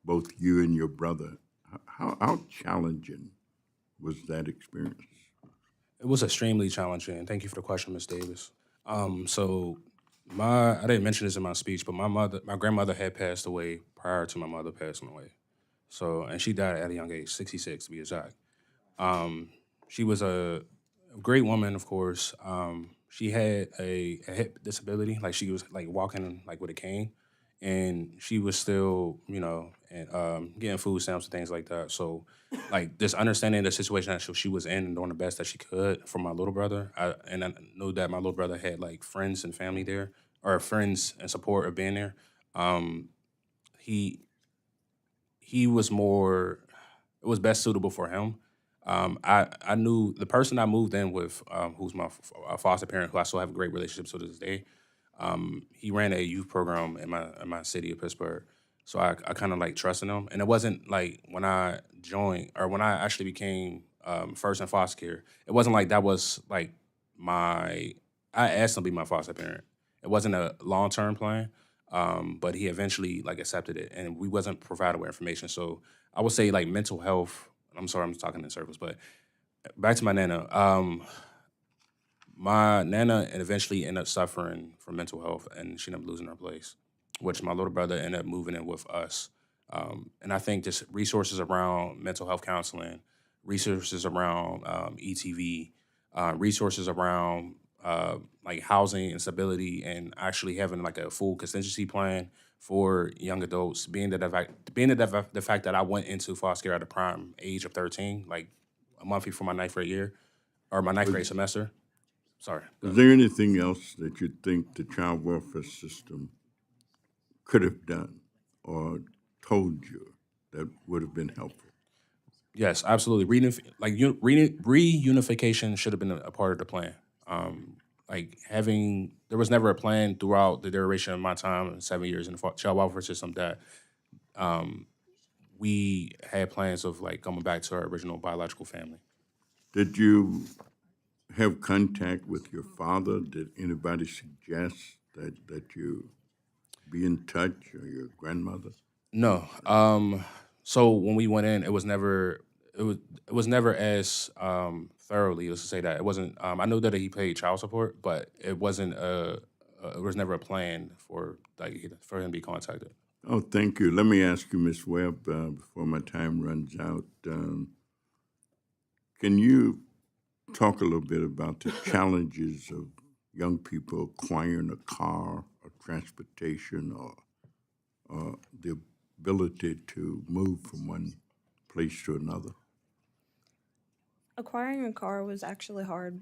both you and your brother. How challenging was that experience? It was extremely challenging. Thank you for the question, Ms. Davis. I didn't mention this in my speech, but my grandmother had passed away prior to my mother passing away. And she died at a young age, 66 to be exact. She was a great woman, of course. She had a hip disability, like she was like walking like with a cane, and she was still, getting food stamps and things like that. So, like just understanding the situation that she was in and doing the best that she could for my little brother. I knew that my little brother had like friends and family there, or friends and support of being there. He was more. It was best suitable for him. I knew the person I moved in with, who's my foster parent, who I still have a great relationship to this day. He ran a youth program in my city of Pittsburgh, so I kind of like trusted him. And it wasn't like when I joined or when I actually became first in foster care. It wasn't like that was like I asked him to be my foster parent. It wasn't a long-term plan, but he eventually like accepted it, and we wasn't provided with information. So I would say like mental health. I'm sorry, I'm talking in circles, but back to my Nana. My Nana eventually ended up suffering from mental health, and she ended up losing her place, which my little brother ended up moving in with us. And I think just resources around mental health counseling, resources around ETV, resources around like housing and stability, and actually having like a full contingency plan for young adults, being the fact that I went into foster care at the prime age of 13, like a month before my ninth grade year, or my ninth grade semester. Sorry. Is there anything else that you think the child welfare system could have done or told you that would have been helpful? Yes, absolutely. Reunification should have been a part of the plan. like having, there was never a plan throughout the duration of my time, 7 years in the child welfare system, that we had plans of like coming back to our original biological family. Did you have contact with your father? Did anybody suggest that you be in touch, or your grandmother? No. So when we went in, it was never as thoroughly. Let's just say that it wasn't. I knew that he paid child support, but it wasn't. It was never a plan for for him to be contacted. Oh, thank you. Let me ask you, Ms. Webb, before my time runs out. Can you talk a little bit about the challenges of young people acquiring a car or transportation, or the ability to move from one place to another? Acquiring a car was actually hard.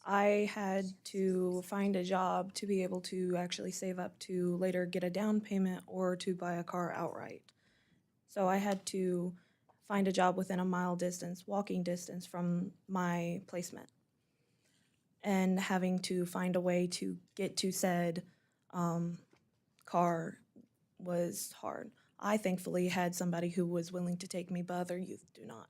I had to find a job to be able to actually save up to later get a down payment or to buy a car outright. So I had to find a job within a mile distance, walking distance from my placement. And having to find a way to get to said car was hard. I thankfully had somebody who was willing to take me, but other youth do not.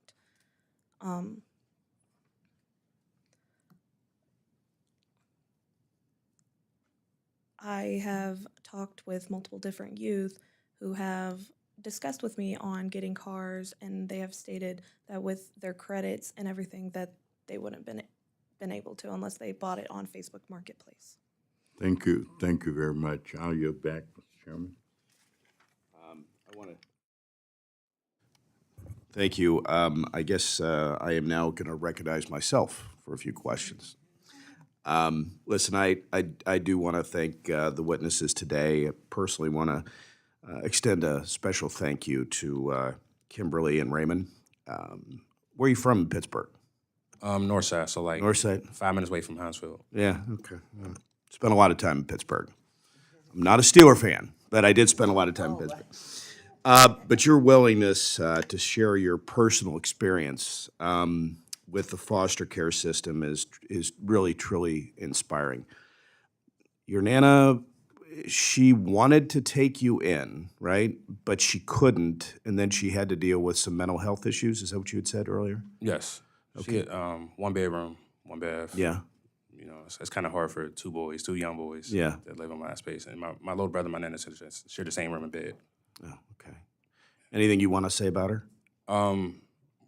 I have talked with multiple different youth who have discussed with me on getting cars, and they have stated that with their credits and everything that they wouldn't been able to unless they bought it on Facebook Marketplace. Thank you. Thank you very much. I'll yield back, Mr. Chairman. I want to. Thank you. I guess I am now going to recognize myself for a few questions. Listen, I do want to thank the witnesses today. I personally want to extend a special thank you to Kimberly and Ramon. Where are you from in Pittsburgh? North side, so like North side? 5 minutes away from Huntsville. Yeah, okay. Spent a lot of time in Pittsburgh. I'm not a Steeler fan, but I did spend a lot of time in Pittsburgh. But your willingness to share your personal experience with the foster care system is really, truly inspiring. Your Nana, she wanted to take you in, right? But she couldn't, and then she had to deal with some mental health issues. Is that what you had said earlier? Yes. She had 1 bedroom, 1 bath. Yeah. You know, it's kind of hard for 2 young boys Yeah. that live in my space. And my little brother and my nana share the same room and bed. Oh, okay. Anything you want to say about her?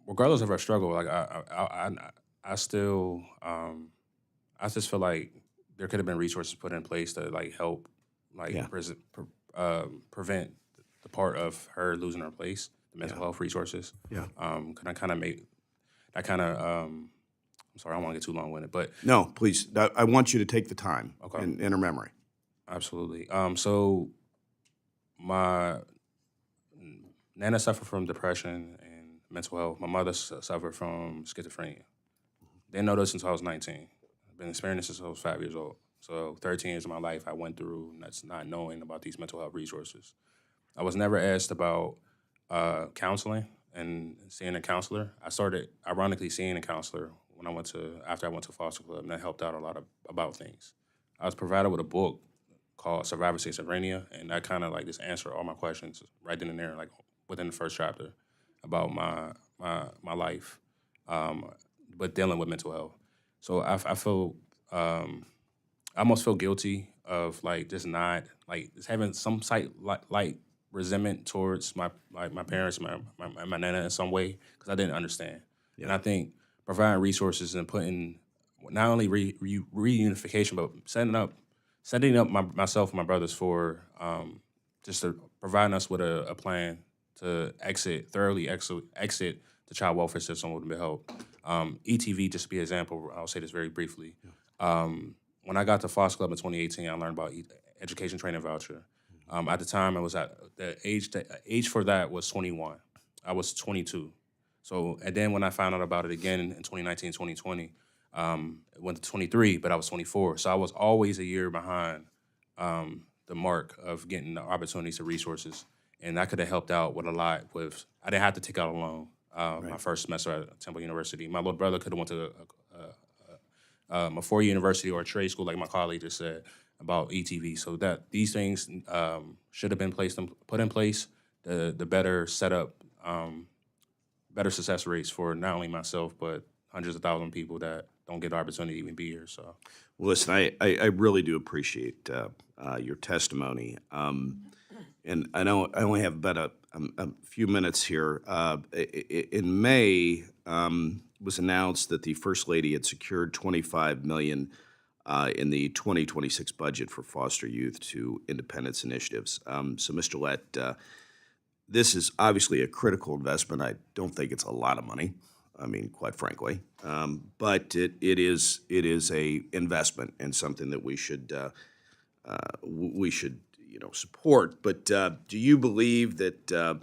Regardless of her struggle, like I still I just feel like there could have been resources put in place to like help like Yeah. prevent the part of her losing her place, the mental health resources. Yeah. Can I kind of make that kind of I'm sorry, I don't want to get too long winded, but No, please. I want you to take the time Okay. in her memory. absolutely. So my Nana suffered from depression and mental health. My mother suffered from schizophrenia. Didn't know this until I was 19. I've been experiencing this since I was 5 years old. So 13 years of my life I went through that's not knowing about these mental health resources. I was never asked about counseling and seeing a counselor. I started ironically seeing a counselor when after I went to foster club, and that helped out a lot about things. I was provided with a book called Survivor Schizophrenia, and that kind of like just answered all my questions right then and there, like within the first chapter about my life, but dealing with mental health. So I feel I almost feel guilty of like just not like just having some like resentment towards my parents, my nana in some way because I didn't understand. And I think providing resources and putting not only reunification but setting up myself and my brothers for just to providing us with a plan to thoroughly exit the child welfare system would be help. ETV, just to be an example, I'll say this very briefly. When I got to foster club in 2018, I learned about education training voucher. At the time, I was at the age for that was 21. I was 22. So, and then when I found out about it again in 2019, 2020, it went to 23, but I was 24. So I was always a year behind the mark of getting the opportunities and resources. And that could have helped out with a lot I didn't have to take out a loan my first semester at Temple University. My little brother could have went to a four-year university or a trade school, like my colleague just said about ETV. So that these things should have been put in place, the better setup, better success rates for not only myself but hundreds of thousands of people that don't get the opportunity to even be here. So Well, listen, I really do appreciate your testimony. And I know I only have about a few minutes here. In May, it was announced that the First Lady had secured $25 million in the 2026 budget for foster youth to independence initiatives. So, Mr. Gillette, this is obviously a critical investment. I don't think it's a lot of money. I mean, quite frankly, but it is a investment and something that we should support. But do you believe that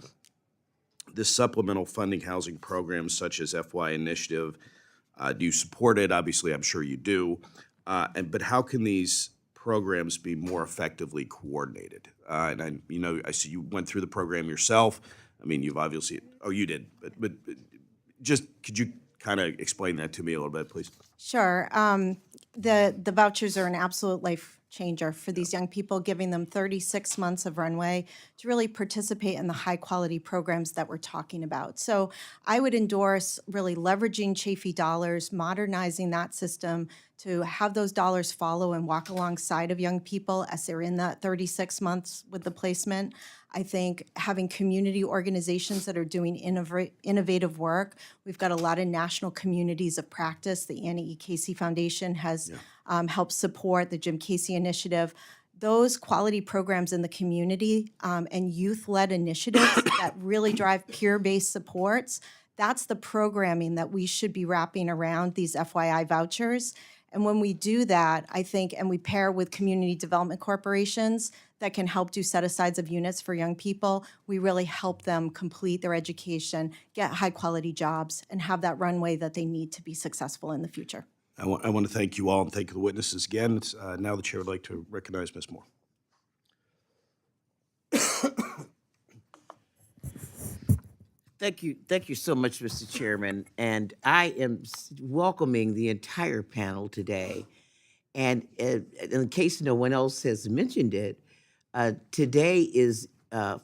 this supplemental funding housing programs such as FY Initiative, do you support it? Obviously, I'm sure you do. But how can these programs be more effectively coordinated? And I see you went through the program yourself. I mean, you've obviously, you did, but just could you kind of explain that to me a little bit, please? Sure. The vouchers are an absolute life changer for these young people, giving them 36 months of runway to really participate in the high-quality programs that we're talking about. So I would endorse really leveraging Chafee dollars, modernizing that system to have those dollars follow and walk alongside of young people as they're in that 36 months with the placement. I think having community organizations that are doing innovative work. We've got a lot of national communities of practice. The Annie E. Casey Foundation has helped support the Jim Casey Initiative. Those quality programs in the community and youth-led initiatives that really drive peer-based supports, that's the programming that we should be wrapping around these FYI vouchers. And when we do that, I think, and we pair with community development corporations that can help do set-asides of units for young people, we really help them complete their education, get high-quality jobs, and have that runway that they need to be successful in the future. I want to thank you all and thank the witnesses again. Now the chair would like to recognize Ms. Moore. Thank you so much, Mr. Chairman. And I am welcoming the entire panel today. And in case no one else has mentioned it, today is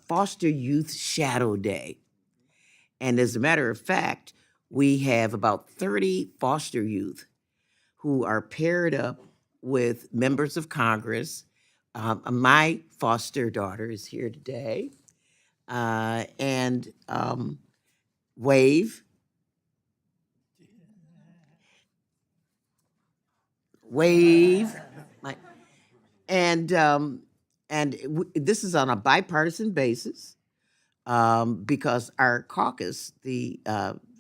Foster Youth Shadow Day. And as a matter of fact, we have about 30 foster youth who are paired up with members of Congress. My foster daughter is here today. And wave. This is on a bipartisan basis because our caucus, the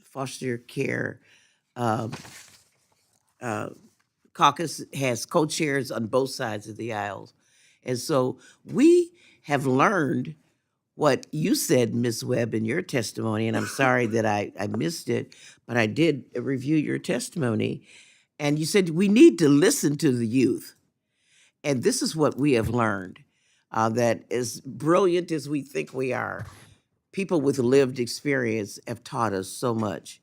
foster care caucus, has co-chairs on both sides of the aisles. And so we have learned what you said, Ms. Webb, in your testimony, and I'm sorry that I missed it, but I did review your testimony, and you said we need to listen to the youth. And this is what we have learned, that as brilliant as we think we are, people with lived experience have taught us so much.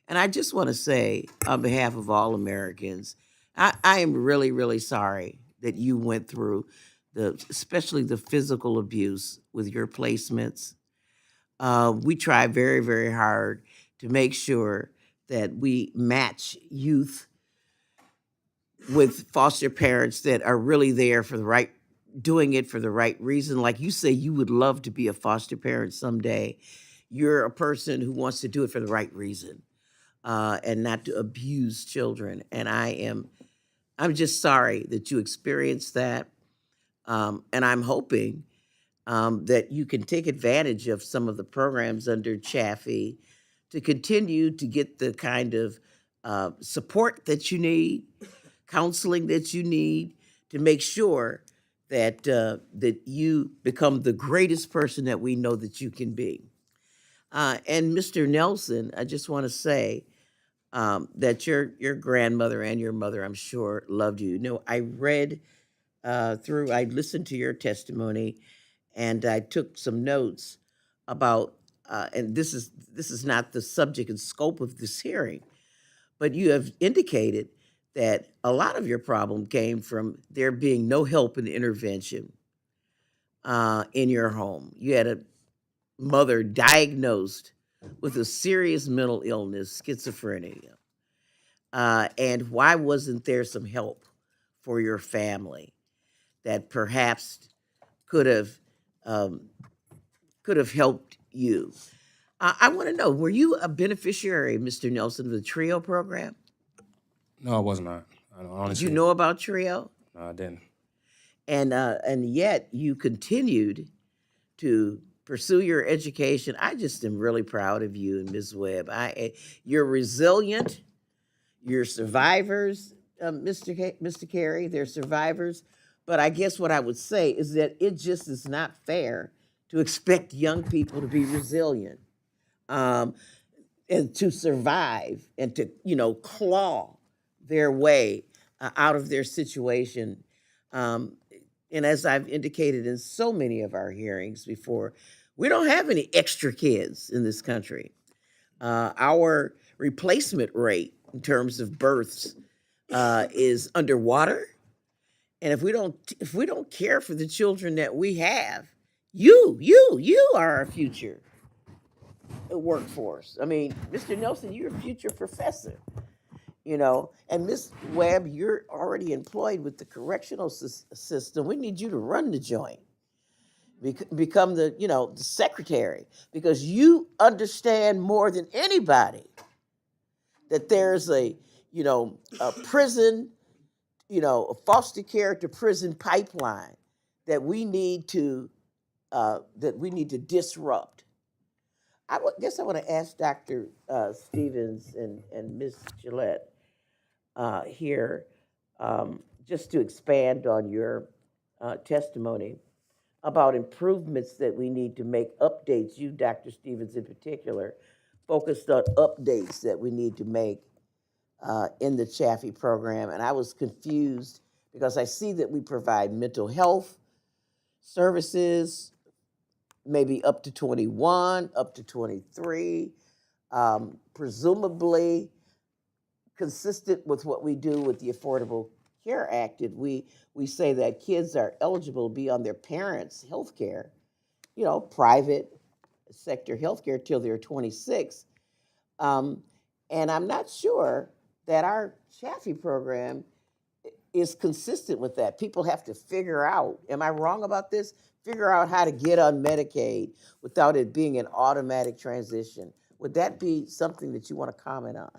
And I just want to say, on behalf of all Americans, I am really, really sorry that you went through especially the physical abuse with your placements. We try very, very hard to make sure that we match youth with foster parents that are really there for doing it for the right reason. Like you say, you would love to be a foster parent someday. You're a person who wants to do it for the right reason and not to abuse children. And I'm just sorry that you experienced that. And I'm hoping that you can take advantage of some of the programs under Chafee to continue to get the kind of support that you need, counseling that you need, to make sure that that you become the greatest person that we know that you can be. And Mr. Nelson, I just want to say that your grandmother and your mother, I'm sure, loved you. You know, I listened to your testimony, and I took some notes about, and this is not the subject and scope of this hearing, but you have indicated that a lot of your problem came from there being no help and intervention in your home. You had a mother diagnosed with a serious mental illness, schizophrenia. And why wasn't there some help for your family that perhaps could have helped you? I want to know, were you a beneficiary, Mr. Nelson, of the TRIO program? No, I was not. I don't, Did honestly. you know about TRIO? No, I didn't. And yet you continued to pursue your education. I just am really proud of you and Ms. Webb. You're resilient. You're survivors, Mr. Carey. They're survivors. But I guess what I would say is that it just is not fair to expect young people to be resilient and to survive and to, claw their way out of their situation. And as I've indicated in so many of our hearings before, we don't have any extra kids in this country. Our replacement rate in terms of births is underwater. And if we don't care for the children that we have, you are our future workforce. I mean, Mr. Nelson, you're a future professor. And Ms. Webb, you're already employed with the correctional system. We need you to run the joint, become the secretary, because you understand more than anybody that there's a prison, a foster care to prison pipeline that we need to disrupt. I guess I want to ask Dr. Stevens and Ms. Gillette here, just to expand on your testimony about improvements that we need to make, updates, you, Dr. Stevens in particular, focused on updates that we need to make in the Chaffee program. And I was confused because I see that we provide mental health services, maybe up to 21, up to 23, presumably consistent with what we do with the Affordable Care Act. We say that kids are eligible to be on their parents' health care, private sector health care till they're 26. And I'm not sure that our Chaffee program is consistent with that. People have to figure out, am I wrong about this? Figure out how to get on Medicaid without it being an automatic transition. Would that be something that you want to comment on?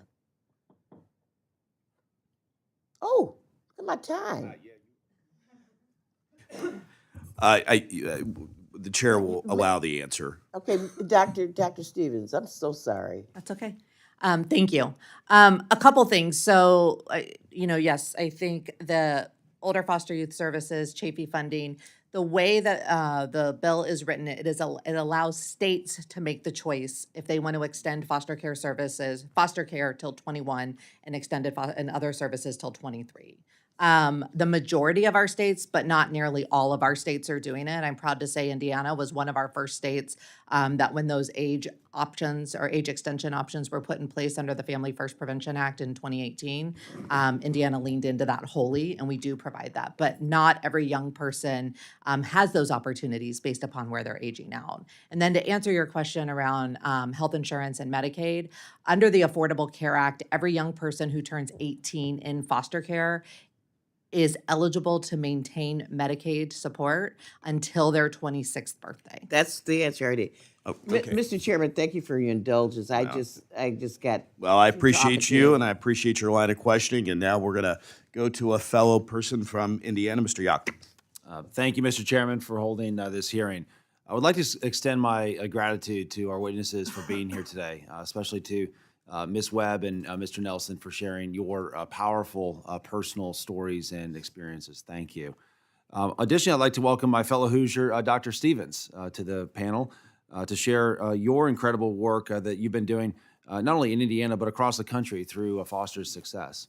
Oh, look at my time. The chair will allow the answer. Okay, Dr. Stevens, I'm so sorry. That's okay. Thank you. A couple things. So, yes, I think the older foster youth services, Chaffee funding, the way that the bill is written, it allows states to make the choice if they want to extend foster care till 21 and and other services till 23. The majority of our states, but not nearly all of our states, are doing it. I'm proud to say Indiana was one of our first states that when those age options or age extension options were put in place under the Family First Prevention Act in 2018, Indiana leaned into that wholly, and we do provide that. But not every young person has those opportunities based upon where they're aging out. And then to answer your question around health insurance and Medicaid, under the Affordable Care Act, every young person who turns 18 in foster care is eligible to maintain Medicaid support until their 26th birthday. That's the answer I did. Oh, okay. Mr. Chairman, thank you for your indulgence. I just got. Well, I appreciate you, and I appreciate your line of questioning. And now we're going to go to a fellow person from Indiana, Mr. Yock. Thank you, Mr. Chairman, for holding this hearing. I would like to extend my gratitude to our witnesses for being here today, especially to Ms. Webb and Mr. Nelson for sharing your powerful personal stories and experiences. Thank you. Additionally, I'd like to welcome my fellow Hoosier, Dr. Stevens, to the panel to share your incredible work that you've been doing not only in Indiana, but across the country through Foster Success.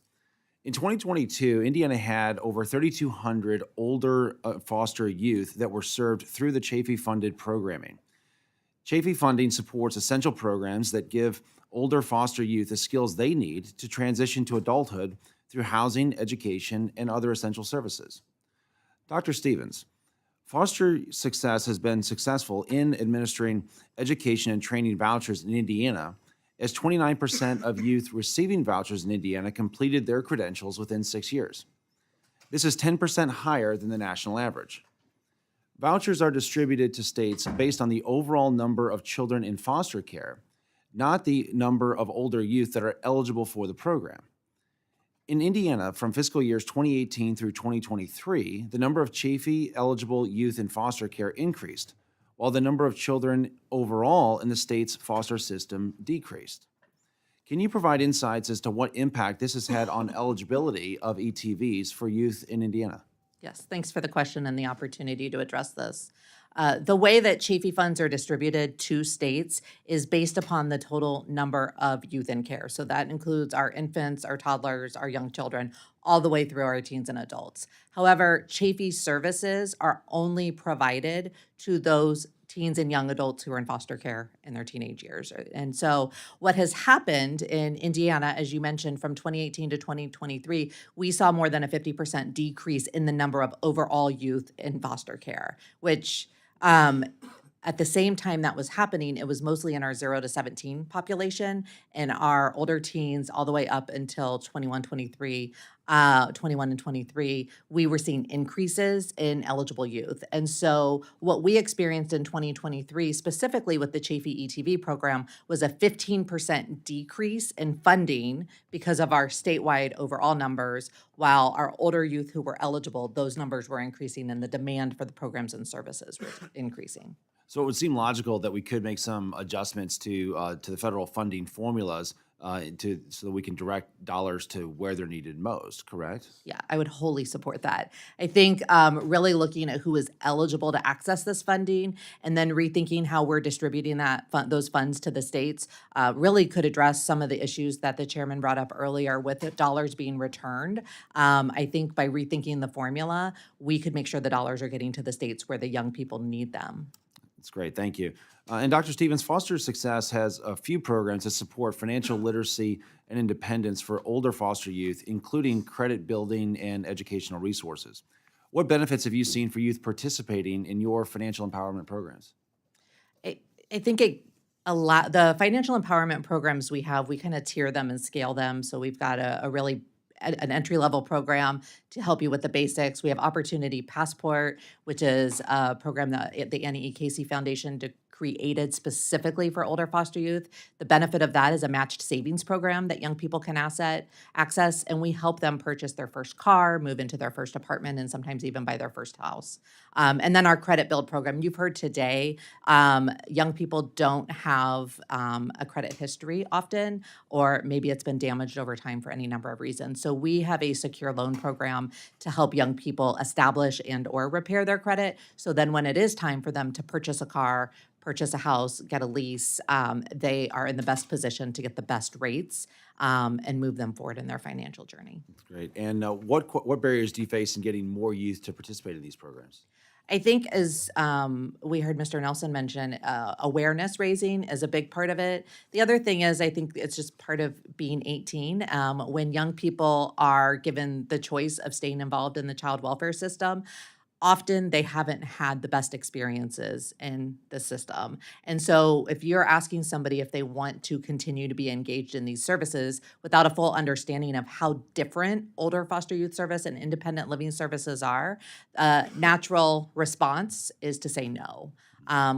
In 2022, Indiana had over 3,200 older foster youth that were served through the Chaffee-funded programming. Chaffee funding supports essential programs that give older foster youth the skills they need to transition to adulthood through housing, education, and other essential services. Dr. Stevens, Foster Success has been successful in administering education and training vouchers in Indiana, as 29% of youth receiving vouchers in Indiana completed their credentials within 6 years. This is 10% higher than the national average. Vouchers are distributed to states based on the overall number of children in foster care, not the number of older youth that are eligible for the program. In Indiana, from fiscal years 2018 through 2023, the number of Chafee-eligible youth in foster care increased, while the number of children overall in the state's foster system decreased. Can you provide insights as to what impact this has had on eligibility of ETVs for youth in Indiana? Yes, thanks for the question and the opportunity to address this. The way that Chafee funds are distributed to states is based upon the total number of youth in care. So that includes our infants, our toddlers, our young children, all the way through our teens and adults. However, Chafee services are only provided to those teens and young adults who are in foster care in their teenage years. And so what has happened in Indiana, as you mentioned, from 2018 to 2023, we saw more than a 50% decrease in the number of overall youth in foster care, which at the same time that was happening, it was mostly in our 0 to 17 population, and our older teens all the way up until 21 and 23, we were seeing increases in eligible youth. And so what we experienced in 2023, specifically with the Chafee ETV program, was a 15% decrease in funding because of our statewide overall numbers, while our older youth who were eligible, those numbers were increasing and the demand for the programs and services was increasing. So it would seem logical that we could make some adjustments to the federal funding formulas so that we can direct dollars to where they're needed most, correct? Yeah, I would wholly support that. I think really looking at who is eligible to access this funding and then rethinking how we're distributing those funds to the states really could address some of the issues that the chairman brought up earlier with the dollars being returned. I think by rethinking the formula, we could make sure the dollars are getting to the states where the young people need them. That's great, thank you. And Dr. Stevens, Foster Success has a few programs that support financial literacy and independence for older foster youth, including credit building and educational resources. What benefits have you seen for youth participating in your financial empowerment programs? I think the financial empowerment programs we have, we kind of tier them and scale them. So we've got an entry-level program to help you with the basics. We have Opportunity Passport, which is a program that the Annie E. Casey Foundation created specifically for older foster youth. The benefit of that is a matched savings program that young people can access, and we help them purchase their first car, move into their first apartment, and sometimes even buy their first house. And then our credit build program. You've heard today, young people don't have a credit history often, or maybe it's been damaged over time for any number of reasons. So we have a secure loan program to help young people establish and or repair their credit. So then when it is time for them to purchase a car, purchase a house, get a lease, they are in the best position to get the best rates and move them forward in their financial journey. That's great. And what barriers do you face in getting more youth to participate in these programs? I think as we heard Mr. Nelson mention, awareness raising is a big part of it. The other thing is I think it's just part of being 18. When young people are given the choice of staying involved in the child welfare system, often they haven't had the best experiences in the system. And so if you're asking somebody if they want to continue to be engaged in these services without a full understanding of how different older foster youth service and independent living services are, natural response is to say no.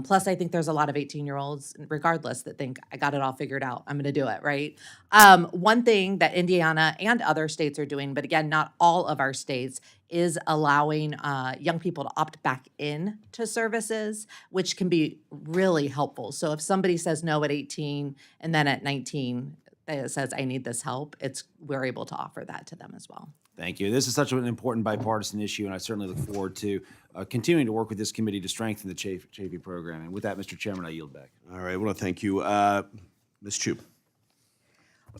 Plus, I think there's a lot of 18-year-olds, regardless, that think, I got it all figured out. I'm going to do it, right? One thing that Indiana and other states are doing, but again, not all of our states, is allowing young people to opt back in to services, which can be really helpful. So if somebody says no at 18 and then at 19 says, I need this help, we're able to offer that to them as well. Thank you. This is such an important bipartisan issue, and I certainly look forward to continuing to work with this committee to strengthen the Chafee program. And with that, Mr. Chairman, I yield back. All right, I want to thank you. Ms. Chu.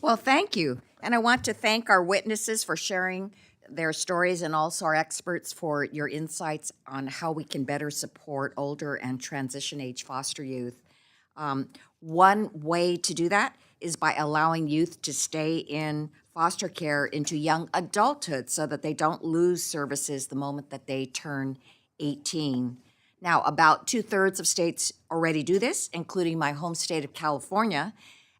Well, thank you. And I want to thank our witnesses for sharing their stories and also our experts for your insights on how we can better support older and transition age foster youth. One way to do that is by allowing youth to stay in foster care into young adulthood so that they don't lose services the moment that they turn 18. Now, about 2/3 of states already do this, including my home state of California,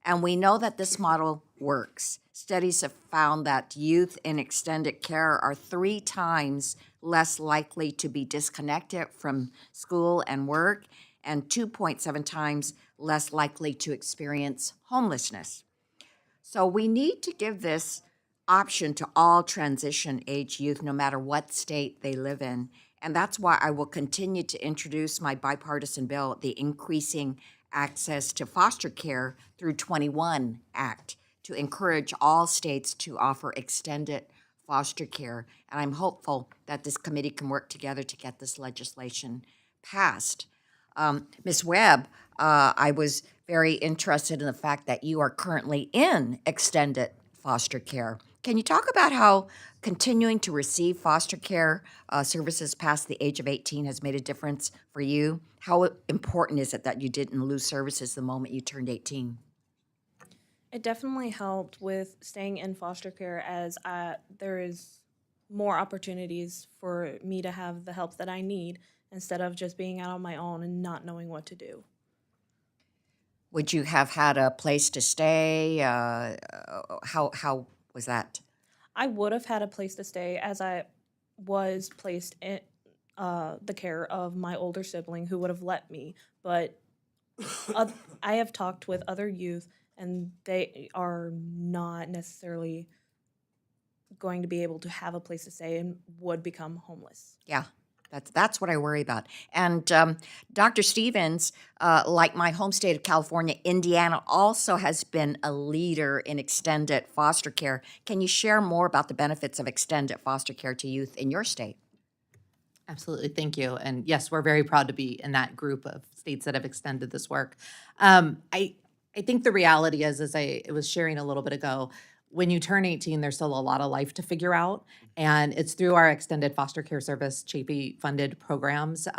and we know that this model works. Studies have found that youth in extended care are 3 times less likely to be disconnected from school and work, and 2.7 times less likely to experience homelessness. So we need to give this option to all transition age youth, no matter what state they live in. And that's why I will continue to introduce my bipartisan bill, the Increasing Access to Foster Care Through 21 Act, to encourage all states to offer extended foster care. And I'm hopeful that this committee can work together to get this legislation passed. Ms. Webb, I was very interested in the fact that you are currently in extended foster care. Can you talk about how continuing to receive foster care services past the age of 18 has made a difference for you? How important is it that you didn't lose services the moment you turned 18? It definitely helped with staying in foster care as there is more opportunities for me to have the help that I need instead of just being out on my own and not knowing what to do. Would you have had a place to stay? How was that? I would have had a place to stay as I was placed in the care of my older sibling who would have let me, but I have talked with other youth and they are not necessarily going to be able to have a place to stay and would become homeless. Yeah, that's what I worry about. And Dr. Stevens, like my home state of California, Indiana also has been a leader in extended foster care. Can you share more about the benefits of extended foster care to youth in your state? Absolutely, thank you. And yes, we're very proud to be in that group of states that have extended this work. I think the reality is, as I was sharing a little bit ago, when you turn 18, there's still a lot of life to figure out. And it's through our extended foster care service, Chafee funded programs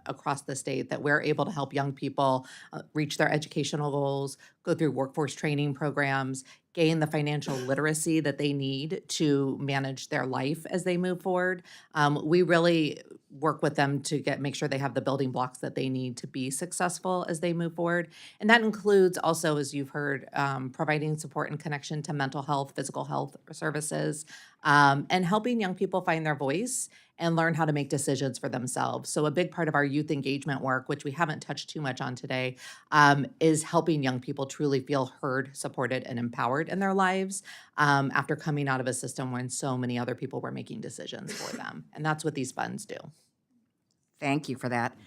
across the state that we're able to help young people reach their educational goals, go through workforce training programs, gain the financial literacy that they need to manage their life as they move forward. We really work with them to make sure they have the building blocks that they need to be successful as they move forward. And that includes also, as you've heard, providing support and connection to mental health, physical health services, and helping young people find their voice and learn how to make decisions for themselves. So a big part of our youth engagement work, which we haven't touched too much on today, is helping young people truly feel heard, supported, and empowered in their lives after coming out of a system when so many other people were making decisions for them. And that's what these funds do. Thank you for that.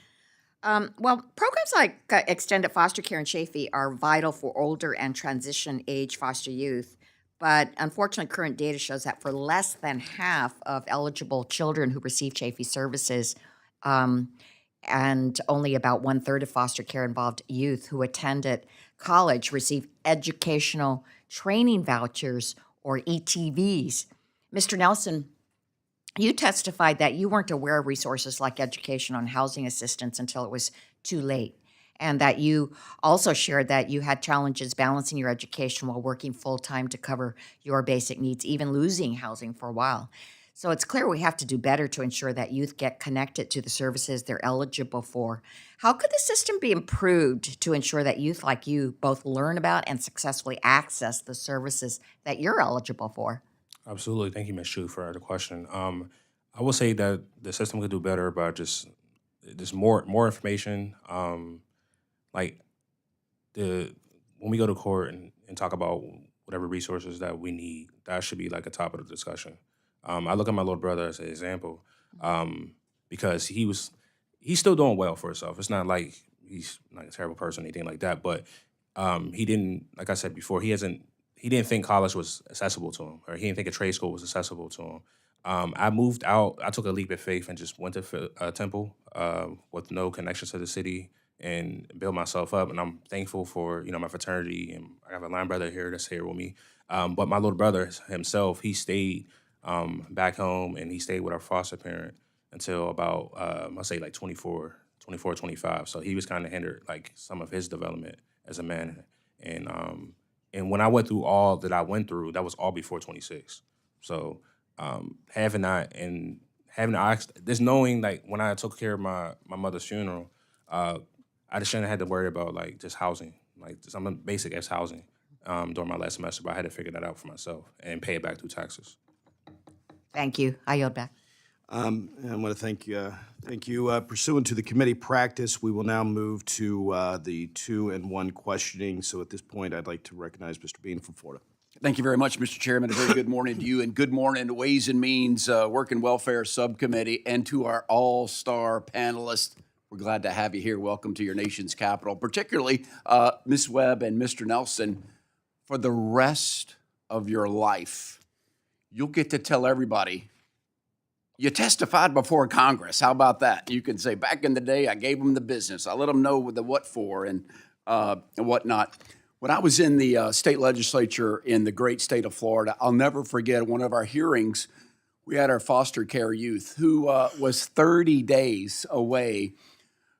Well, programs like extended foster care and Chafee are vital for older and transition age foster youth. But unfortunately, current data shows that for less than half of eligible children who receive Chafee services, and only about 1/3 of foster care involved youth who attended college receive educational training vouchers or ETVs. Mr. Nelson, you testified that you weren't aware of resources like education on housing assistance until it was too late, and that you also shared that you had challenges balancing your education while working full-time to cover your basic needs, even losing housing for a while. So it's clear we have to do better to ensure that youth get connected to the services they're eligible for. How could the system be improved to ensure that youth like you both learn about and successfully access the services that you're eligible for? Absolutely. Thank you, Ms. Chu, for the question. I will say that the system could do better by just more information. Like when we go to court and talk about whatever resources that we need, that should be like a top of the discussion. I look at my little brother as an example because he's still doing well for himself. It's not like he's like a terrible person or anything like that, but he didn't, like I said before, he didn't think college was accessible to him, or he didn't think a trade school was accessible to him. I moved out. I took a leap of faith and just went to Temple with no connections to the city and built myself up. And I'm thankful for my fraternity, and I have a line brother here that's here with me. But my little brother himself, he stayed back home, and he stayed with our foster parent until about I'll say like 24, 25. So he was kind of hindered like some of his development as a man, and And when I went through all that I went through, that was all before 26. So having that and having just knowing like when I took care of my mother's funeral, I just shouldn't have had to worry about like just housing, like some basic as housing during my last semester, but I had to figure that out for myself and pay it back through taxes. Thank you. I yield back. And I want to thank you. Pursuant to the committee practice, we will now move to the 2-in-1 questioning. So at this point, I'd like to recognize Mr. Bean from Florida. Thank you very much, Mr. Chairman. A very good morning to you, and good morning to Ways and Means Work and Welfare Subcommittee, and to our all-star panelists. We're glad to have you here. Welcome to your nation's capital, particularly Ms. Webb and Mr. Nelson. For the rest of your life, you'll get to tell everybody you testified before Congress. How about that? You can say, back in the day, I gave them the business. I let them know the what for and whatnot. When I was in the state legislature in the great state of Florida, I'll never forget one of our hearings. We had our foster care youth who was 30 days away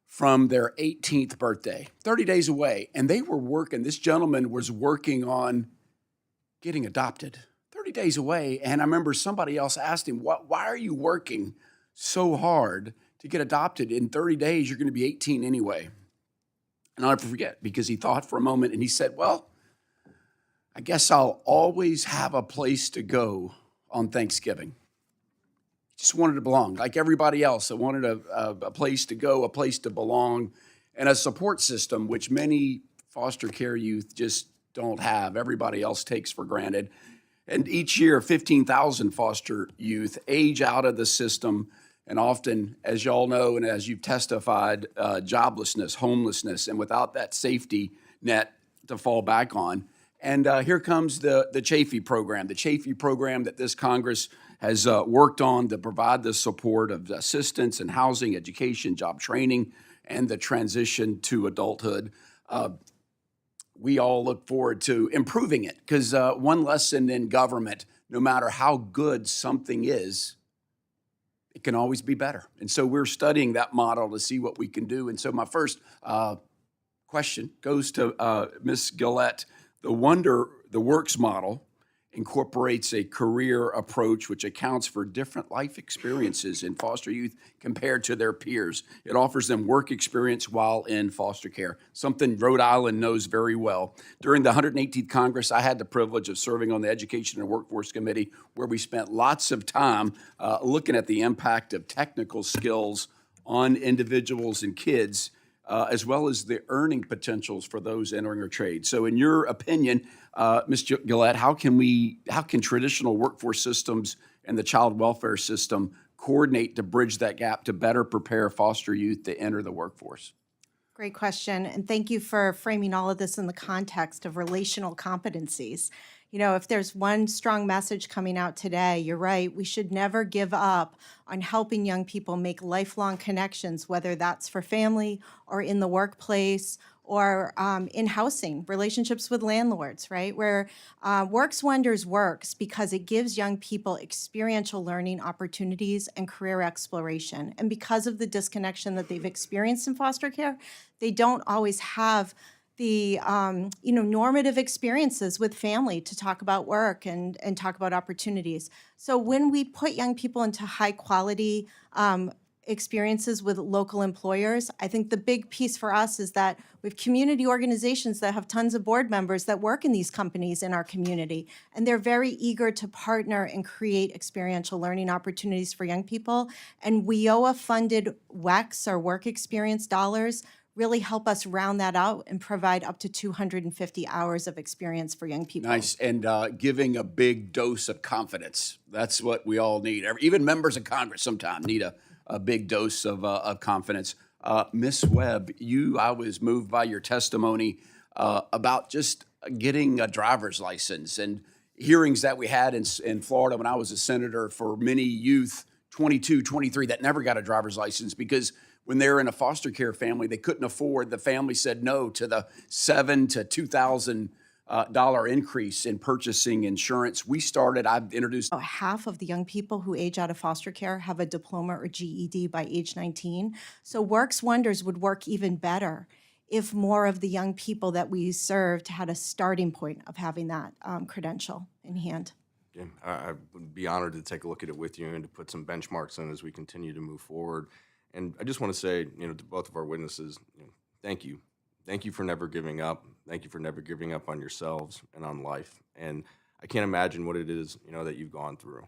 from their 18th birthday, 30 days away. And they were working, this gentleman was working on getting adopted, 30 days away. And I remember somebody else asked him, why are you working so hard to get adopted? In 30 days, you're going to be 18 anyway. And I'll never forget, because he thought for a moment and he said, well, I guess I'll always have a place to go on Thanksgiving. Just wanted to belong, like everybody else. I wanted a place to go, a place to belong, and a support system, which many foster care youth just don't have. Everybody else takes for granted. And each year, 15,000 foster youth age out of the system. And often, as y'all know, and as you've testified, joblessness, homelessness, and without that safety net to fall back on. And here comes the Chafee program, that this Congress has worked on to provide the support of assistance in housing, education, job training, and the transition to adulthood. We all look forward to improving it, because one lesson in government, no matter how good something is, it can always be better. And so we're studying that model to see what we can do. And so my first question goes to Ms. Gillette. The Works model incorporates a career approach which accounts for different life experiences in foster youth compared to their peers. It offers them work experience while in foster care, something Rhode Island knows very well. During the 118th Congress, I had the privilege of serving on the Education and Workforce Committee, where we spent lots of time looking at the impact of technical skills on individuals and kids, as well as the earning potentials for those entering our trade. So in your opinion, Ms. Gillette, how can traditional workforce systems and the child welfare system coordinate to bridge that gap to better prepare foster youth to enter the workforce? Great question, and thank you for framing all of this in the context of relational competencies. You know, if there's one strong message coming out today, you're right, we should never give up on helping young people make lifelong connections, whether that's for family or in the workplace or in housing, relationships with landlords, right? Where Works Wonders works because it gives young people experiential learning opportunities and career exploration. And because of the disconnection that they've experienced in foster care, they don't always have the normative experiences with family to talk about work and talk about opportunities. So when we put young people into high quality experiences with local employers, I think the big piece for us is that we have community organizations that have tons of board members that work in these companies in our community, and they're very eager to partner and create experiential learning opportunities for young people. And WIOA-funded WEX, or work experience dollars, really help us round that out and provide up to 250 hours of experience for young people. Nice, and giving a big dose of confidence. That's what we all need. Even members of Congress sometimes need a big dose of confidence. Ms. Webb, I was moved by your testimony about just getting a driver's license, and hearings that we had in Florida when I was a senator for many youth, 22, 23, that never got a driver's license because when they were in a foster care family, they couldn't afford, the family said no to the $7,000 to $2,000 increase in purchasing insurance. I've introduced. About half of the young people who age out of foster care have a diploma or GED by age 19. So Works Wonders would work even better if more of the young people that we served had a starting point of having that credential in hand. Yeah, I would be honored to take a look at it with you and to put some benchmarks in as we continue to move forward. And I just want to say, to both of our witnesses, thank you. Thank you for never giving up. Thank you for never giving up on yourselves and on life. And I can't imagine what it is, that you've gone through.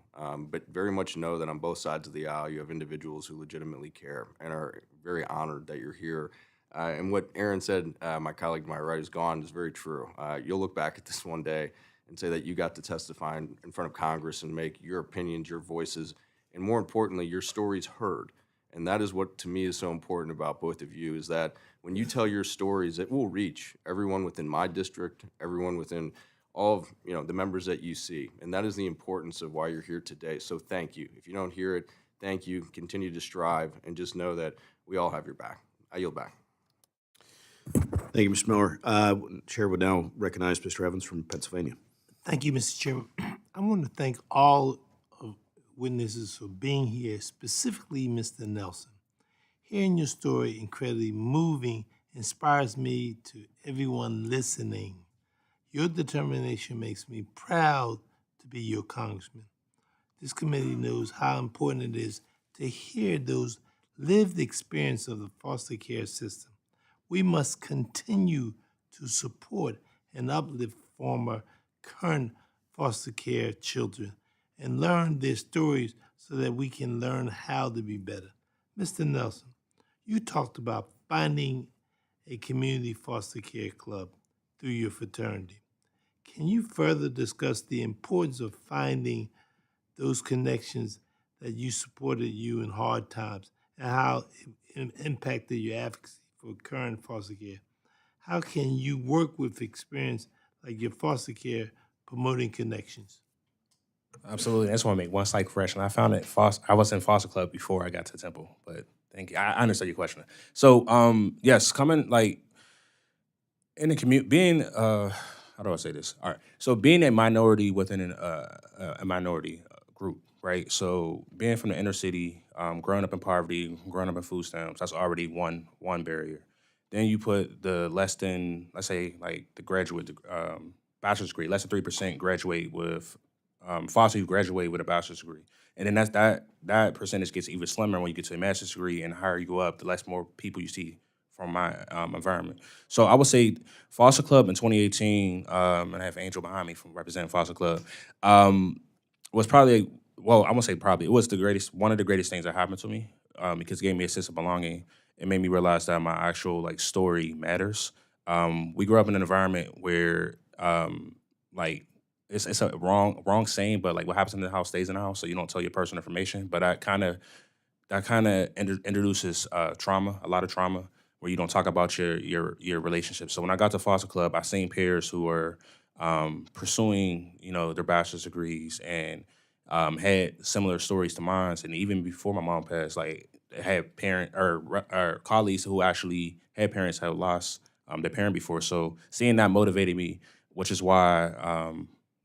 But very much know that on both sides of the aisle, you have individuals who legitimately care and are very honored that you're here. And what Aaron said, my colleague to my right, is gone, is very true. You'll look back at this one day and say that you got to testify in front of Congress and make your opinions, your voices, and more importantly, your stories heard. And that is what, to me, is so important about both of you, is that when you tell your stories, it will reach everyone within my district, everyone within all of the members that you see. And that is the importance of why you're here today. So thank you. If you don't hear it, thank you. Continue to strive, and just know that we all have your back. I yield back. Thank you, Mr. Miller. Chair would now recognize Mr. Evans from Pennsylvania. Thank you, Mr. Chairman. I want to thank all of witnesses for being here, specifically Mr. Nelson. Hearing your story, incredibly moving, inspires me to everyone listening. Your determination makes me proud to be your congressman. This committee knows how important it is to hear those lived experience of the foster care system. We must continue to support and uplift former, current foster care children and learn their stories so that we can learn how to be better. Mr. Nelson, you talked about finding a community foster care club through your fraternity. Can you further discuss the importance of finding those connections that you supported you in hard times and how it impacted your advocacy for current foster care? How can you work with experience like your foster care promoting connections? Absolutely. I just want to make one slight correction. I found it I was in foster club before I got to Temple, but thank you. I understand your question. So, yes, coming in the community, being how do I say this? All right. So being a minority within a minority group, right? So being from the inner city, growing up in poverty, growing up in food stamps, that's already one barrier. Then you put the less than, let's say, like the graduate, bachelor's degree, less than 3% graduate with, foster youth graduate with a bachelor's degree. And then that percentage gets even slimmer when you get to a master's degree, and the higher you go up, the less more people you see from my environment. So I would say Foster Club in 2018, and I have Angel behind me from representing Foster Club, was probably, well, I won't say probably, it was one of the greatest things that happened to me, because it gave me a sense of belonging. It made me realize that my actual story matters. We grew up in an environment where it's a wrong saying, but what happens in the house stays in the house, so you don't tell your personal information. But that kind of introduces trauma, a lot of trauma, where you don't talk about your relationships. So when I got to Foster Club, I seen peers who were pursuing their bachelor's degrees and had similar stories to mine. And even before my mom passed, had parent or colleagues who actually had parents who had lost their parent before. So seeing that motivated me, which is why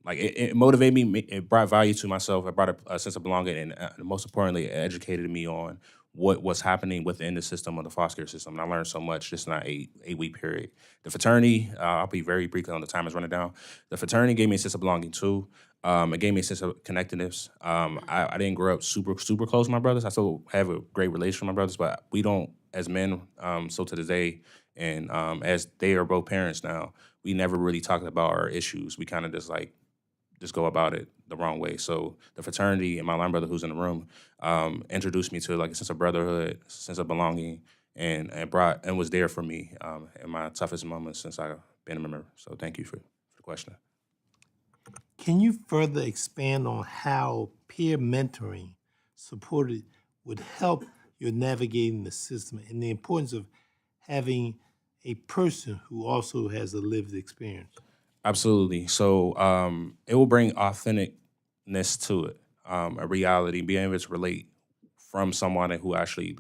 it motivated me. It brought value to myself. It brought a sense of belonging, and most importantly, it educated me on what was happening within the system of the foster care system. And I learned so much just in that eight-week period. The fraternity, I'll be very brief on the time is running down. The fraternity gave me a sense of belonging too. It gave me a sense of connectedness. I didn't grow up super close with my brothers. I still have a great relationship with my brothers, but we don't, as men, so to this day, and as they are both parents now, we never really talked about our issues. We kind of just go about it the wrong way. So the fraternity and my line brother who's in the room introduced me to a sense of brotherhood, sense of belonging, and was there for me in my toughest moments since I've been a member. So thank you for the question. Can you further expand on how peer mentoring supported would help you navigating the system and the importance of having a person who also has a lived experience? Absolutely. So it will bring authenticness to it, a reality, being able to relate from someone who actually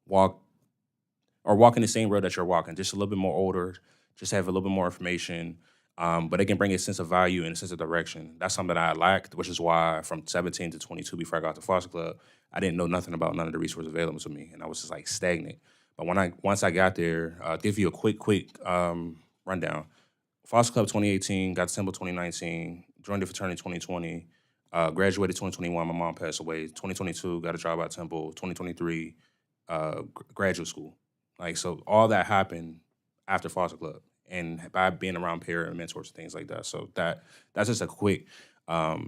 walking the same road that you're walking, just a little bit more older, just have a little bit more information, but it can bring a sense of value and a sense of direction. That's something that I lacked, which is why from 17 to 22, before I got to Foster Club, I didn't know nothing about none of the resources available to me, and I was just stagnant. But once I got there, give you a quick rundown. Foster Club 2018, got to Temple 2019, joined the fraternity 2020, graduated 2021. My mom passed away. 2022, got a job at Temple. 2023, graduate school. Like, so all that happened after Foster Club and by being around peer and mentors and things like that. So that's just a quick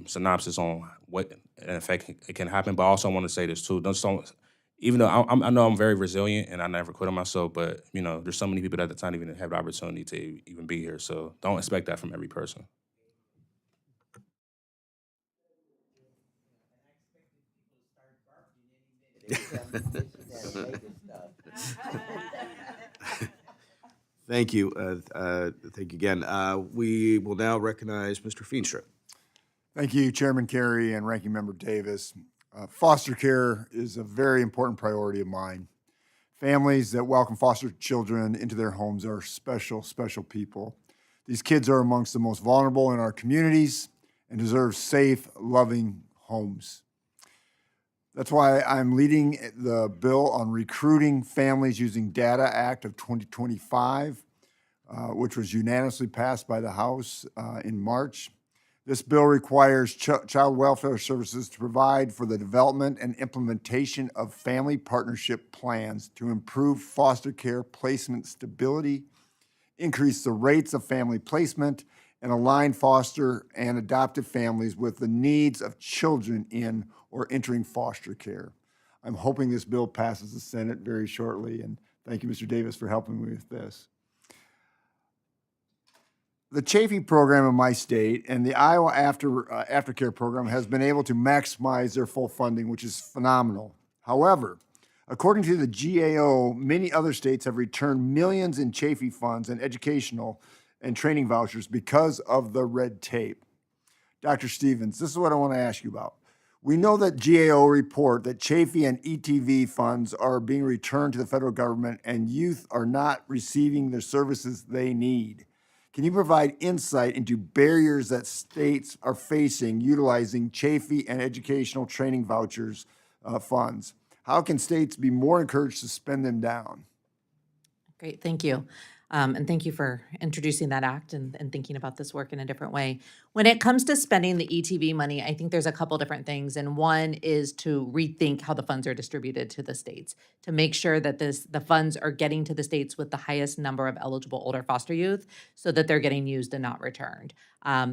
synopsis on what in effect it can happen. But I also want to say this too. Don't even though I know I'm very resilient and I never quit on myself, but you know, there's so many people at the time even have the opportunity to even be here. So don't expect that from every person. Thank you. Thank you again. We will now recognize Mr. Feenstra. Thank you, Chairman Carey and Ranking Member Davis. Foster care is a very important priority of mine. Families that welcome foster children into their homes are special, special people. These kids are amongst the most vulnerable in our communities and deserve safe, loving homes. That's why I'm leading the bill on recruiting families using Data Act of 2025, which was unanimously passed by the House in March. This bill requires child welfare services to provide for the development and implementation of family partnership plans to improve foster care placement stability, increase the rates of family placement, and align foster and adoptive families with the needs of children in or entering foster care. I'm hoping this bill passes the Senate very shortly, and thank you, Mr. Davis, for helping me with this. The Chafee program in my state and the Iowa Aftercare program has been able to maximize their full funding, which is phenomenal. However, according to the GAO, many other states have returned millions in Chafee funds and educational and training vouchers because of the red tape. Dr. Stevens, this is what I want to ask you about. We know that GAO report that Chafee and ETV funds are being returned to the federal government and youth are not receiving the services they need. Can you provide insight into barriers that states are facing utilizing Chafee and educational training vouchers funds? How can states be more encouraged to spend them down? Great, thank you. And thank you for introducing that act and thinking about this work in a different way. When it comes to spending the ETV money, I think there's a couple different things. And one is to rethink how the funds are distributed to the states, to make sure that the funds are getting to the states with the highest number of eligible older foster youth so that they're getting used and not returned.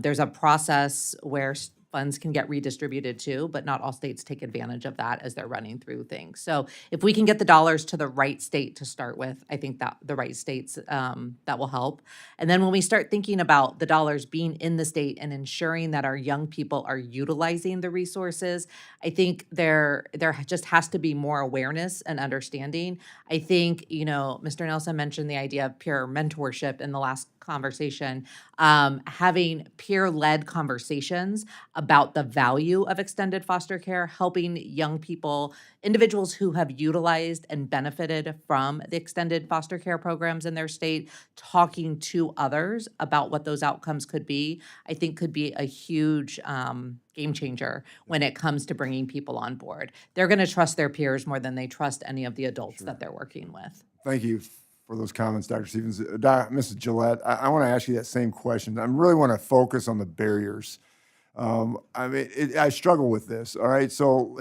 There's a process where funds can get redistributed too, but not all states take advantage of that as they're running through things. So if we can get the dollars to the right state to start with, I think that the right states, that will help. And then when we start thinking about the dollars being in the state and ensuring that our young people are utilizing the resources, I think there just has to be more awareness and understanding. I think, you know, Mr. Nelson mentioned the idea of peer mentorship in the last conversation, having peer-led conversations about the value of extended foster care, helping young people, individuals who have utilized and benefited from the extended foster care programs in their state, talking to others about what those outcomes could be, I think could be a huge game changer when it comes to bringing people on board. They're going to trust their peers more than they trust any of the adults that they're working with. Thank you for those comments, Dr. Stevens. Mrs. Gillette, I want to ask you that same question. I really want to focus on the barriers. I struggle with this, all right? So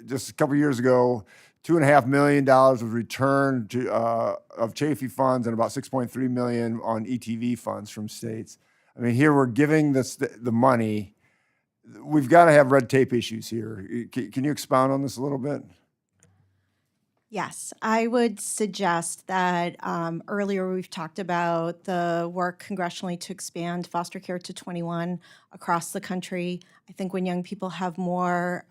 just a couple of years ago, $2.5 million was returned of Chafee funds and about $6.3 million on ETV funds from states. I mean, here we're giving the money. We've got to have red tape issues here. Can you expound on this a little bit? Yes, I would suggest that earlier we've talked about the work congressionally to expand foster care to 21 across the country. I think when young people have more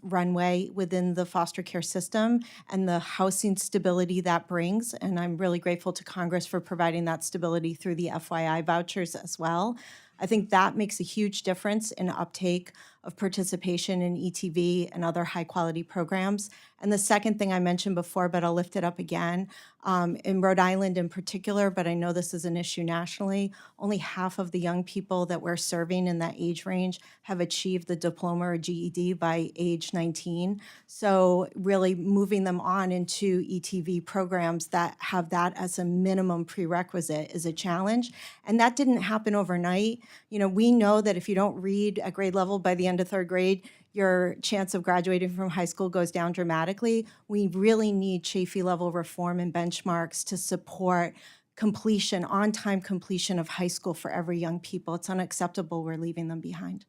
runway within the foster care system and the housing stability that brings, and I'm really grateful to Congress for providing that stability through the FYI vouchers as well. I think that makes a huge difference in uptake of participation in ETV and other high-quality programs. And the second thing I mentioned before, but I'll lift it up again, In Rhode Island in particular, but I know this is an issue nationally, only half of the young people that we're serving in that age range have achieved the diploma or GED by age 19. So really moving them on into ETV programs that have that as a minimum prerequisite is a challenge. And that didn't happen overnight. You know, we know that if you don't read at grade level by the end of third grade, your chance of graduating from high school goes down dramatically. We really need Chafee level reform and benchmarks to support completion, on-time completion of high school for every young people. It's unacceptable we're leaving them behind.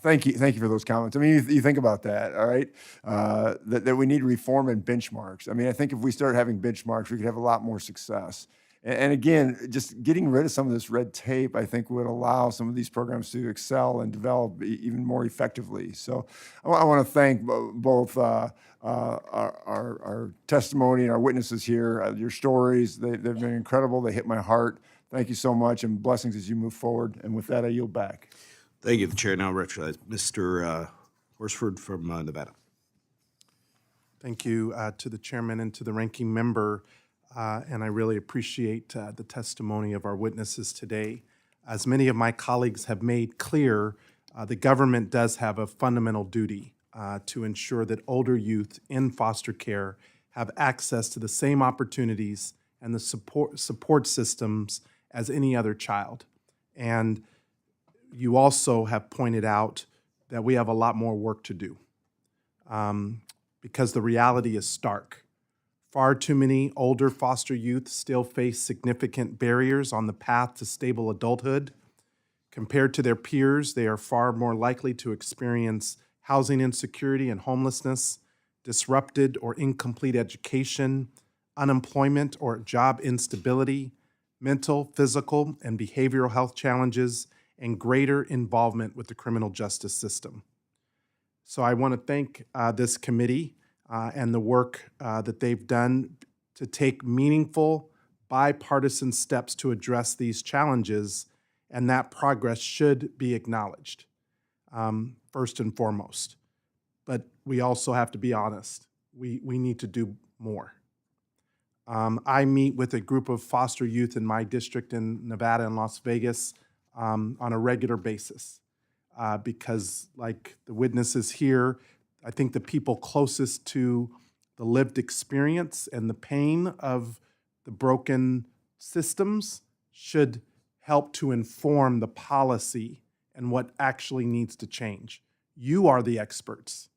Thank you for those comments. I mean, you think about that, all right? That we need reform and benchmarks. I mean, I think if we start having benchmarks, we could have a lot more success. And again, just getting rid of some of this red tape, I think, would allow some of these programs to excel and develop even more effectively. So I want to thank both our testimony and our witnesses here. Your stories, they've been incredible. They hit my heart. Thank you so much, and blessings as you move forward. And with that, I yield back. Thank you. The chair now recognizes Mr. Horsford from Nevada. Thank you to the chairman and to the ranking member. And I really appreciate the testimony of our witnesses today. As many of my colleagues have made clear, the government does have a fundamental duty to ensure that older youth in foster care have access to the same opportunities and the support systems as any other child. And you also have pointed out that we have a lot more work to do because the reality is stark. Far too many older foster youth still face significant barriers on the path to stable adulthood. Compared to their peers, they are far more likely to experience housing insecurity and homelessness, disrupted or incomplete education, unemployment or job instability, mental, physical, and behavioral health challenges, and greater involvement with the criminal justice system. So I want to thank this committee and the work that they've done to take meaningful, bipartisan steps to address these challenges, and that progress should be acknowledged, first and foremost. But we also have to be honest. We need to do more. I meet with a group of foster youth in my district in Nevada and Las Vegas on a regular basis because, like the witnesses here, I think the people closest to the lived experience and the pain of the broken systems should help to inform the policy and what actually needs to change. You are the experts,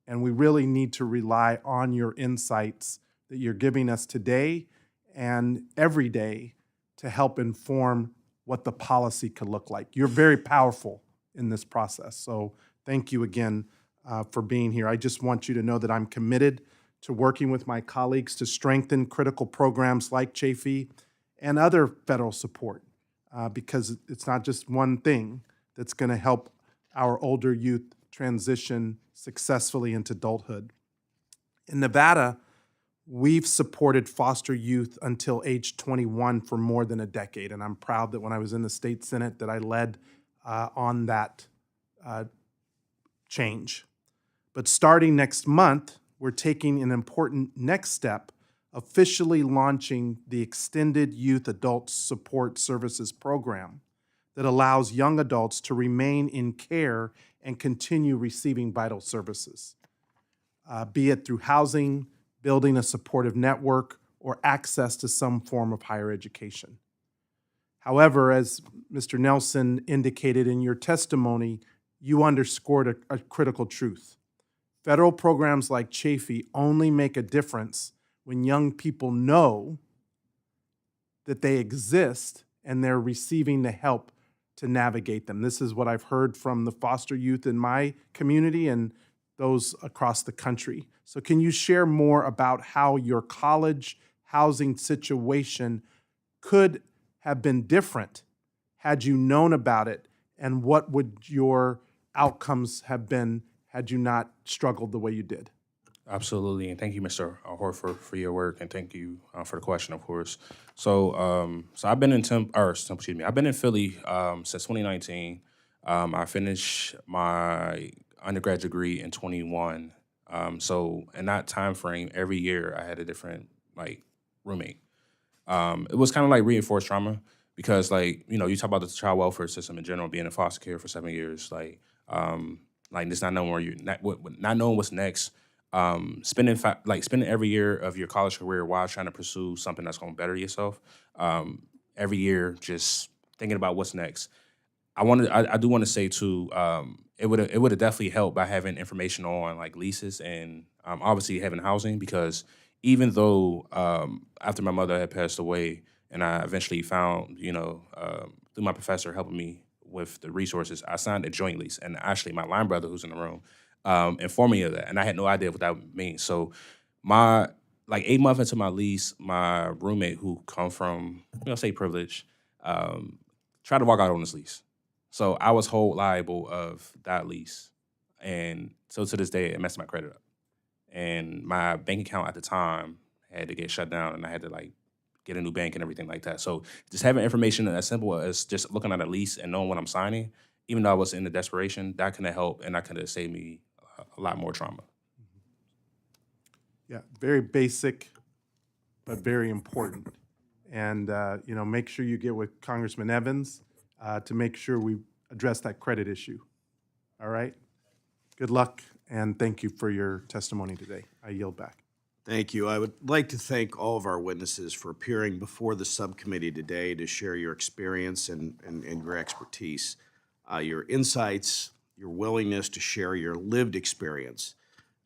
and we really need to rely on your insights that you're giving us today and every day to help inform what the policy could look like. You're very powerful in this process, so thank you again for being here. I just want you to know that I'm committed to working with my colleagues to strengthen critical programs like Chafee and other federal support because it's not just one thing that's going to help our older youth transition successfully into adulthood. In Nevada, we've supported foster youth until age 21 for more than a decade, and I'm proud that when I was in the state senate that I led on that change. But starting next month, we're taking an important next step, officially launching the Extended Youth Adult Support Services Program that allows young adults to remain in care and continue receiving vital services, be it through housing, building a supportive network, or access to some form of higher education. However, as Mr. Nelson indicated in your testimony, you underscored a critical truth. Federal programs like Chafee only make a difference when young people know that they exist and they're receiving the help to navigate them. This is what I've heard from the foster youth in my community and those across the country. So can you share more about how your college housing situation could have been different had you known about it, and what would your outcomes have been had you not struggled the way you did? Absolutely, and thank you, Mr. Horford, for your work, and thank you for the question, of course. So, I've been in I've been in Philly since 2019. I finished my undergrad degree in 21. So, in that time frame, every year I had a different like roommate. It was kind of like reinforced trauma because you talk about the child welfare system in general, being in foster care for 7 years, just not knowing where you not knowing what's next. Spending every year of your college career while trying to pursue something that's going to better yourself. Every year, just thinking about what's next. I do want to say too, it would have definitely helped by having information on like leases and obviously having housing, because even though after my mother had passed away and I eventually found, through my professor helping me with the resources, I signed a joint lease. And actually my line brother who's in the room informed me of that. And I had no idea what that means. So 8 months into my lease, my roommate who come from, say privilege, tried to walk out on this lease. So I was hold liable of that lease. And so to this day, it messed my credit up. And my bank account at the time had to get shut down, and I had to get a new bank and everything like that. So just having information as simple as just looking at a lease and knowing what I'm signing, even though I was in the desperation, that could have helped, and that could have saved me a lot more trauma. Yeah, very basic, but very important. And, make sure you get with Congressman Evans to make sure we address that credit issue. All right? Good luck, and thank you for your testimony today. I yield back. Thank you. I would like to thank all of our witnesses for appearing before the subcommittee today to share your experience and your expertise. Your insights, your willingness to share your lived experience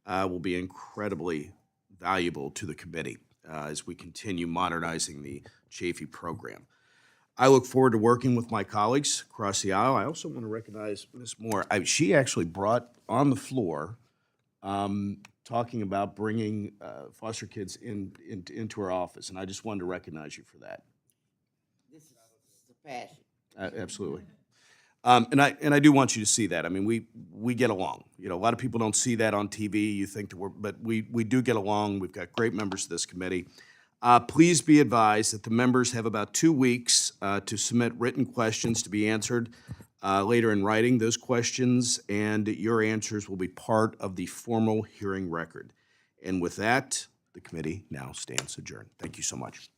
will be incredibly valuable to the committee as we continue modernizing the Chafee program. I look forward to working with my colleagues across the aisle. I also want to recognize Ms. Moore. She actually brought on the floor talking about bringing foster kids into her office, and I just wanted to recognize you for that. This is a passion. Absolutely. And I do want you to see that. I mean, we get along. A lot of people don't see that on TV. You think that but we do get along. We've got great members of this committee. Please be advised that the members have about 2 weeks to submit written questions to be answered later in writing. Those questions and your answers will be part of the formal hearing record. And with that, the committee now stands adjourned. Thank you so much.